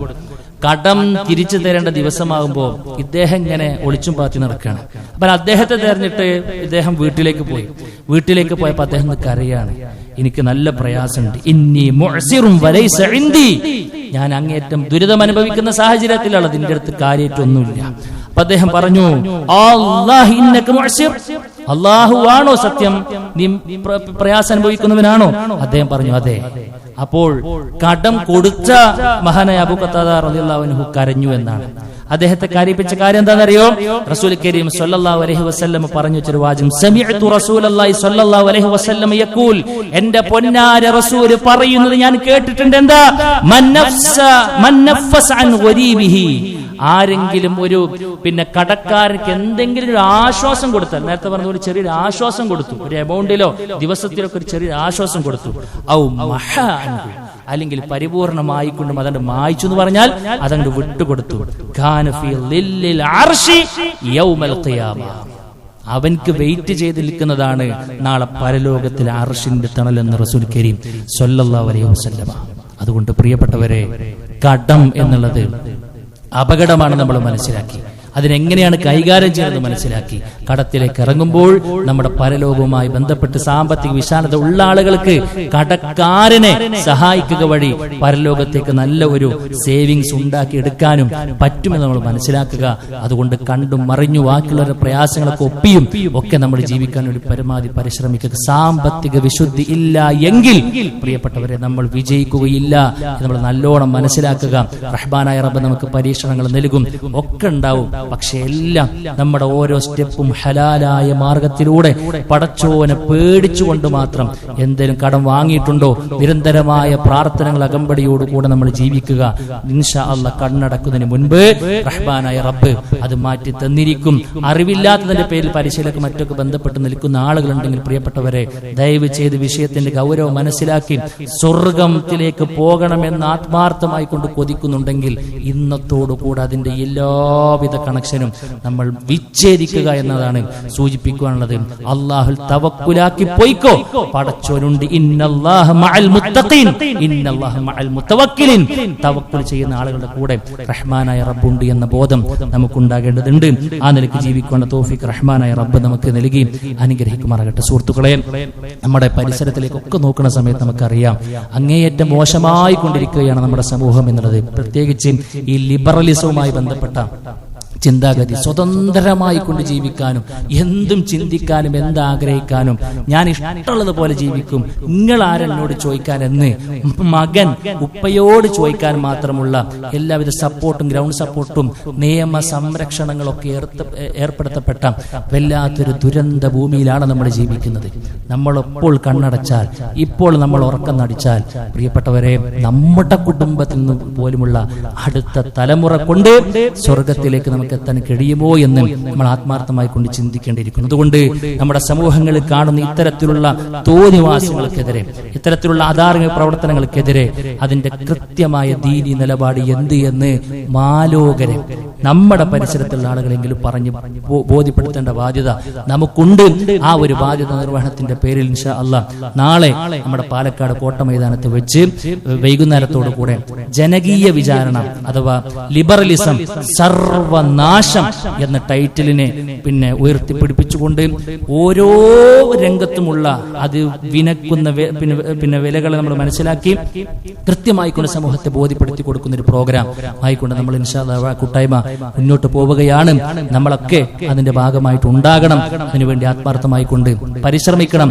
കടം തിരിച്ചു തരേണ്ട ദിവസമാകുമ്പോൾ ഇദ്ദേഹം ഇങ്ങനെ ഒളിച്ചും പാത്തി നടക്കുകയാണ്. അപ്പൊ അദ്ദേഹത്തെ തെരഞ്ഞിട്ട് ഇദ്ദേഹം വീട്ടിലേക്ക് പോയപ്പോ അദ്ദേഹം കരയാണ്, എനിക്ക് നല്ല പ്രയാസമുണ്ട്, ഇന്നി മുഅ്സിറുൻ വലൈസ ഇൻദി, ഞാൻ അങ്ങേറ്റം ദുരിതം അനുഭവിക്കുന്ന സാഹചര്യത്തിലാണ്, നിന്റെ അടുത്ത് കാര്യമായിട്ടൊന്നുമില്ല. അപ്പൊ അദ്ദേഹം പറഞ്ഞു, അല്ലാഹു ഇന്നക മുഅ്സിർ, അല്ലാഹു ആണോ സത്യം, നീ പ്രയാസം അനുഭവിക്കുന്നവനാണോ? അദ്ദേഹം പറഞ്ഞു അതെ. അപ്പോൾ കടം കൊടുത്ത മഹാനായ അബൂ ഖത്താദ റളിയല്ലാഹു അൻഹു കരഞ്ഞു എന്നാണ്. അദ്ദേഹത്തെ കരയിപ്പിച്ച കാര്യം എന്താണെന്നറിയോ, റസൂൽ കരീം സ്വല്ലല്ലാഹു അലൈഹി വസല്ലം പറഞ്ഞു വെച്ചൊരു വാചകം, സമിഅ്തു റസൂലല്ലാഹി സ്വല്ലല്ലാഹു അലൈഹി വസല്ലം യഖൂൽ, എന്റെ പൊന്നാര റസൂൽ പറയുന്നത് ഞാൻ കേട്ടിട്ടുണ്ട്. എന്താ? മൻ നഫ്സ അൻ ഗരീബിഹി, ആരെങ്കിലും ഒരു കടക്കാരർക്ക് എന്തെങ്കിലും ഒരു ആശ്വാസം കൊടുത്താൽ, നേരത്തെ പറഞ്ഞ ഒരു ചെറിയൊരു ആശ്വാസം കൊടുത്തു, ഒരു എമൗണ്ടിലോ ദിവസത്തിലൊക്കെ ഒരു ചെറിയൊരു ആശ്വാസം കൊടുത്തു, ഔ മഹാ, അല്ലെങ്കിൽ പരിപൂർണമായിക്കൊണ്ടും അതങ്ങ് മായ്ച്ചു എന്ന് പറഞ്ഞാൽ അതങ്ങ് വിട്ടുകൊടുത്തു, അവൻക്ക് വെയിറ്റ് ചെയ്ത് നിൽക്കുന്നതാണ് നാളെ പരലോകത്തിലെ അർശിന്റെ തണലെന്ന് റസൂൽ കരീം സ്വല്ലല്ലാഹു അലൈഹി വസല്ലം. അതുകൊണ്ട് പ്രിയപ്പെട്ടവരെ, കടം എന്നുള്ളത് അപകടമാണ് നമ്മൾ മനസ്സിലാക്കി, അതിനെങ്ങനെയാണ് കൈകാര്യം ചെയ്യുന്നത് മനസ്സിലാക്കി കടത്തിലേക്ക് ഇറങ്ങുമ്പോൾ നമ്മുടെ പരലോകവുമായി ബന്ധപ്പെട്ട് സാമ്പത്തിക വിശാലത ഉള്ള ആളുകൾക്ക് കടക്കാരനെ സഹായിക്കുക വഴി പരലോകത്തേക്ക് നല്ല ഒരു സേവിങ്സ് ഉണ്ടാക്കി എടുക്കാനും പറ്റുമെന്ന് നമ്മൾ മനസ്സിലാക്കുക. അതുകൊണ്ട് കണ്ടും മറിഞ്ഞു ബാക്കിയുള്ളവരുടെ പ്രയാസങ്ങളൊക്കെ ഒപ്പിയും ഒക്കെ നമ്മൾ ജീവിക്കാൻ ഒരു പരമാവധി പരിശ്രമിക്കുക. സാമ്പത്തിക വിശുദ്ധി ഇല്ല എങ്കിൽ പ്രിയപ്പെട്ടവരെ നമ്മൾ വിജയിക്കുകയില്ല. നമ്മൾ നല്ലോണം മനസ്സിലാക്കുക. റഹ്മാനായ റബ്ബ് നമുക്ക് പരീക്ഷണങ്ങൾ നൽകും, ഒക്കെ ഉണ്ടാവും. പക്ഷെ എല്ലാം നമ്മുടെ ഓരോ സ്റ്റെപ്പും ഹലാലായ മാർഗത്തിലൂടെ പടച്ചോനെ പേടിച്ചുകൊണ്ട് മാത്രം. എന്തെങ്കിലും കടം വാങ്ങിയിട്ടുണ്ടോ, നിരന്തരമായ പ്രാർത്ഥനകൾ അകമ്പടിയോടുകൂടെ നമ്മൾ ജീവിക്കുക. ഇൻഷാ അല്ലാഹ് കണ്ണടക്കുന്നതിന് മുൻപ് റഹ്മാനായ റബ്ബ് അത് മാറ്റി തന്നിരിക്കും. അറിവില്ലാത്തതിന്റെ പേരിൽ പരിശീലനം മറ്റൊക്കെ ബന്ധപ്പെട്ട് നിൽക്കുന്ന ആളുകളുണ്ടെങ്കിൽ പ്രിയപ്പെട്ടവരെ, ദയവ് ചെയ്ത് വിഷയത്തിന്റെ ഗൗരവം മനസ്സിലാക്കി സ്വർഗത്തിലേക്ക് പോകണമെന്ന് ആത്മാർത്ഥമായി കൊണ്ട് കൊതിക്കുന്നുണ്ടെങ്കിൽ ഇന്നത്തോടുകൂടെ അതിന്റെ എല്ലാവിധ കണക്ഷനും നമ്മൾ വിച്ഛേദിക്കുക എന്നതാണ് സൂചിപ്പിക്കാനുള്ളത്. അല്ലാഹുൽ തവക്കുലാക്കി പോയിക്കോ, പടച്ചോനുണ്ട്. ഇന്നല്ലാഹ മഅൽ മുത്തഖീൻ, ഇന്നല്ലാഹ മഅൽ മുതവക്കിലിൻ. തവക്കുൽ ചെയ്യുന്ന ആളുകളുടെ കൂടെ റഹ്മാനായ റബ്ബുണ്ട് എന്ന ബോധം നമുക്കുണ്ടാകേണ്ടതുണ്ട്. ആ നിലയ്ക്ക് ജീവിക്കേണ്ട തൗഫീഖ് റഹ്മാനായ റബ്ബ് നമുക്ക് നൽകി അനുഗ്രഹിക്കുമാറാകട്ടെ. സുഹൃത്തുക്കളെ, നമ്മുടെ പരിസരത്തിലേക്കൊക്കെ നോക്കുന്ന സമയത്ത് നമുക്കറിയാം അങ്ങേയറ്റം മോശമായി കൊണ്ടിരിക്കുകയാണ് നമ്മുടെ സമൂഹം എന്നുള്ളത്. പ്രത്യേകിച്ച് ഈ ലിബറലിസവുമായി ബന്ധപ്പെട്ട ചിന്താഗതി, സ്വതന്ത്രമായി കൊണ്ട് ജീവിക്കാനും എന്തും ചിന്തിക്കാനും എന്താഗ്രഹിക്കാനും ഞാൻ ഇഷ്ടമുള്ളത് പോലെ ജീവിക്കും, നിങ്ങൾ ആരെന്നോട് ചോദിക്കാനെന്ന് മകൻ ഉപ്പയോട് ചോദിക്കാൻ മാത്രമുള്ള എല്ലാവിധ സപ്പോർട്ടും ഗ്രൗണ്ട് സപ്പോർട്ടും നിയമ സംരക്ഷണങ്ങളൊക്കെ ഏർപ്പെടുത്തപ്പെട്ട വല്ലാത്തൊരു ദുരന്ത ഭൂമിയിലാണ് നമ്മൾ ജീവിക്കുന്നത്. നമ്മളെപ്പോൾ കണ്ണടച്ചാൽ, ഇപ്പോൾ നമ്മൾ ഉറക്കം നടിച്ചാൽ പ്രിയപ്പെട്ടവരെ, നമ്മുടെ കുടുംബത്തിൽ നിന്ന് പോലുമുള്ള അടുത്ത തലമുറ കൊണ്ട് സ്വർഗത്തിലേക്ക് നമുക്ക് എത്താൻ കഴിയുമോ എന്ന് നമ്മൾ ആത്മാർത്ഥമായി കൊണ്ട് ചിന്തിക്കേണ്ടിയിരിക്കുന്നു. അതുകൊണ്ട് നമ്മുടെ സമൂഹങ്ങളിൽ കാണുന്ന ഇത്തരത്തിലുള്ള തോന്നിവാസങ്ങൾക്കെതിരെ, ഇത്തരത്തിലുള്ള അധാർമിക പ്രവർത്തനങ്ങൾക്കെതിരെ അതിന്റെ കൃത്യമായ ദീനി നിലപാട് എന്ത് എന്ന് മാലോകരെ നമ്മുടെ പരിസരത്തുള്ള ആളുകളെങ്കിലും പറഞ്ഞ് ബോധ്യപ്പെടുത്തേണ്ട ബാധ്യത നമുക്കുണ്ട്. ആ ഒരു ബാധ്യത നിർവഹണത്തിന്റെ പേരിൽ ഇൻഷാ അല്ലാഹ് നാളെ നമ്മുടെ പാലക്കാട് കോട്ട മൈതാനത്ത് വെച്ച് വൈകുന്നേരത്തോടു കൂടെ ജനകീയ വിചാരണ അഥവാ ലിബറലിസം സർവനാശം എന്ന ടൈറ്റിലിനെ ഉയർത്തിപ്പിടിപ്പിച്ചുകൊണ്ട് ഓരോ രംഗത്തുമുള്ള അത് വിനക്കുന്ന വിലകളെ നമ്മൾ മനസ്സിലാക്കി കൃത്യമായിക്കൊണ്ട് സമൂഹത്തെ ബോധ്യപ്പെടുത്തി കൊടുക്കുന്ന ഒരു പ്രോഗ്രാം ആയിക്കൊണ്ട് നമ്മൾ ഇൻഷാ അല്ലാഹ് കൂട്ടായ്മ മുന്നോട്ട് പോവുകയാണ്. നമ്മളൊക്കെ അതിന്റെ ഭാഗമായിട്ട് ഉണ്ടാകണം. അതിനുവേണ്ടി ആത്മാർത്ഥമായിക്കൊണ്ട് പരിശ്രമിക്കണം.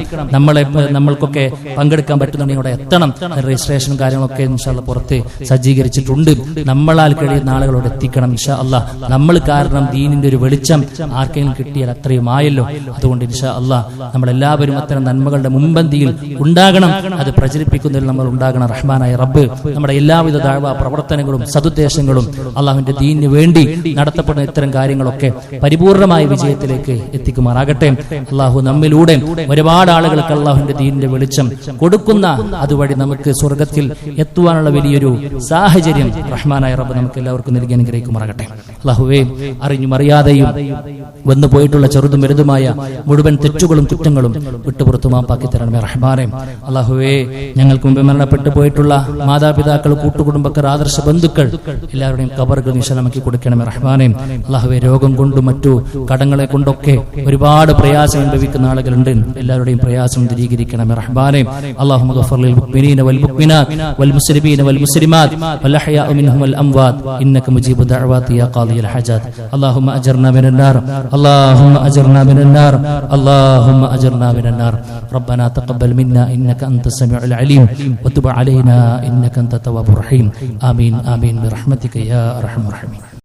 നമ്മൾക്കൊക്കെ പങ്കെടുക്കാൻ പറ്റുന്നുണ്ടെങ്കിൽ അവിടെ എത്തണം. രജിസ്ട്രേഷൻ കാര്യങ്ങളൊക്കെ ഇൻഷാ അല്ലാഹ് പുറത്ത് സജ്ജീകരിച്ചിട്ടുണ്ട്. നമ്മളാൽ കഴിയുന്ന ആളുകളോട് എത്തിക്കണം ഇൻഷാ അല്ലാഹ്. നമ്മൾ കാരണം ദീനിന്റെ ഒരു വെളിച്ചം ആർക്കെങ്കിലും കിട്ടിയാൽ അത്രയും ആയല്ലോ. അതുകൊണ്ട് ഇൻഷാ അല്ലാഹ് നമ്മളെല്ലാവരും അത്തരം നന്മകളുടെ മുൻപന്തിയിൽ ഉണ്ടാകണം. അത് പ്രചരിപ്പിക്കുന്നതിൽ നമ്മൾ ഉണ്ടാകണം. റഹ്മാനായ റബ്ബ് നമ്മുടെ എല്ലാവിധ ദഅവ പ്രവർത്തനങ്ങളും സദുദ്ദേശങ്ങളും അള്ളാഹുവിന്റെ ദീനിന് വേണ്ടി നടത്തപ്പെടുന്ന ഇത്തരം കാര്യങ്ങളൊക്കെ പരിപൂർണമായ വിജയത്തിലേക്ക് എത്തിക്കുമാറാകട്ടെ. അള്ളാഹു നമ്മിലൂടെ ഒരുപാട് ആളുകൾക്ക് അള്ളാഹുവിന്റെ ദീനിന്റെ വെളിച്ചം കൊടുക്കുന്ന അതുവഴി നമുക്ക് സ്വർഗത്തിൽ എത്തുവാനുള്ള വലിയൊരു സാഹചര്യം റഹ്മാനായ റബ്ബ് നമുക്ക് എല്ലാവർക്കും നൽകി അനുഗ്രഹിക്കുമാറാകട്ടെ. അള്ളാഹുവേ, അറിഞ്ഞും അറിയാതെയും വന്നു പോയിട്ടുള്ള ചെറുതും വലുതുമായ മുഴുവൻ തെറ്റുകളും കുറ്റങ്ങളും വിട്ടുപുറത്തു മാപ്പാക്കി തരണമേ റഹ്മാനെ. അള്ളാഹുവേ, ഞങ്ങൾക്ക് മുമ്പ് മരണപ്പെട്ടു പോയിട്ടുള്ള മാതാപിതാക്കൾ, കൂട്ടുകുടുംബക്കാർ, ആദർശ ബന്ധുക്കൾ എല്ലാവരുടെയും ഖബറുകൾ വിശാലമാക്കി കൊടുക്കണമേ റഹ്മാനെ. അള്ളാഹുവേ, രോഗം കൊണ്ടും മറ്റു കടങ്ങളെ കൊണ്ടൊക്കെ ഒരുപാട് പ്രയാസം അനുഭവിക്കുന്ന ആളുകളുണ്ട്. എല്ലാവരുടെയും പ്രയാസം ദൂരീകരിക്കണമേ റഹ്മാനെ. അല്ലാഹുമ്മ ഗഫർ ലിൽ മുഅ്മിനീന വൽ മുഅ്മിനാത്ത് വൽ മുസ്ലിമീന വൽ മുസ്ലിമാത്ത് വൽ അഹ്യാഉ മിൻഹും വൽ അംവാത് ഇന്നക മുജീബു ദഅവാതി യാ ഖാദിയൽ ഹജാത്ത്. അല്ലാഹുമ്മ അജ്ർനാ മിനൻ നാർ, അല്ലാഹുമ്മ അജ്ർനാ മിനൻ നാർ, അല്ലാഹുമ്മ അജ്ർനാ മിനൻ നാർ. റബ്ബനാ തഖബ്ബൽ മിന്നാ ഇന്നക അൻതസ് സമീഉൽ അലീം വതുബ് അലൈനാ ഇന്നക അൻത തവ്വാബുർ റഹീം. ആമീൻ ആമീൻ ബിറഹ്മതിക യാ അർഹമർ റഹീം.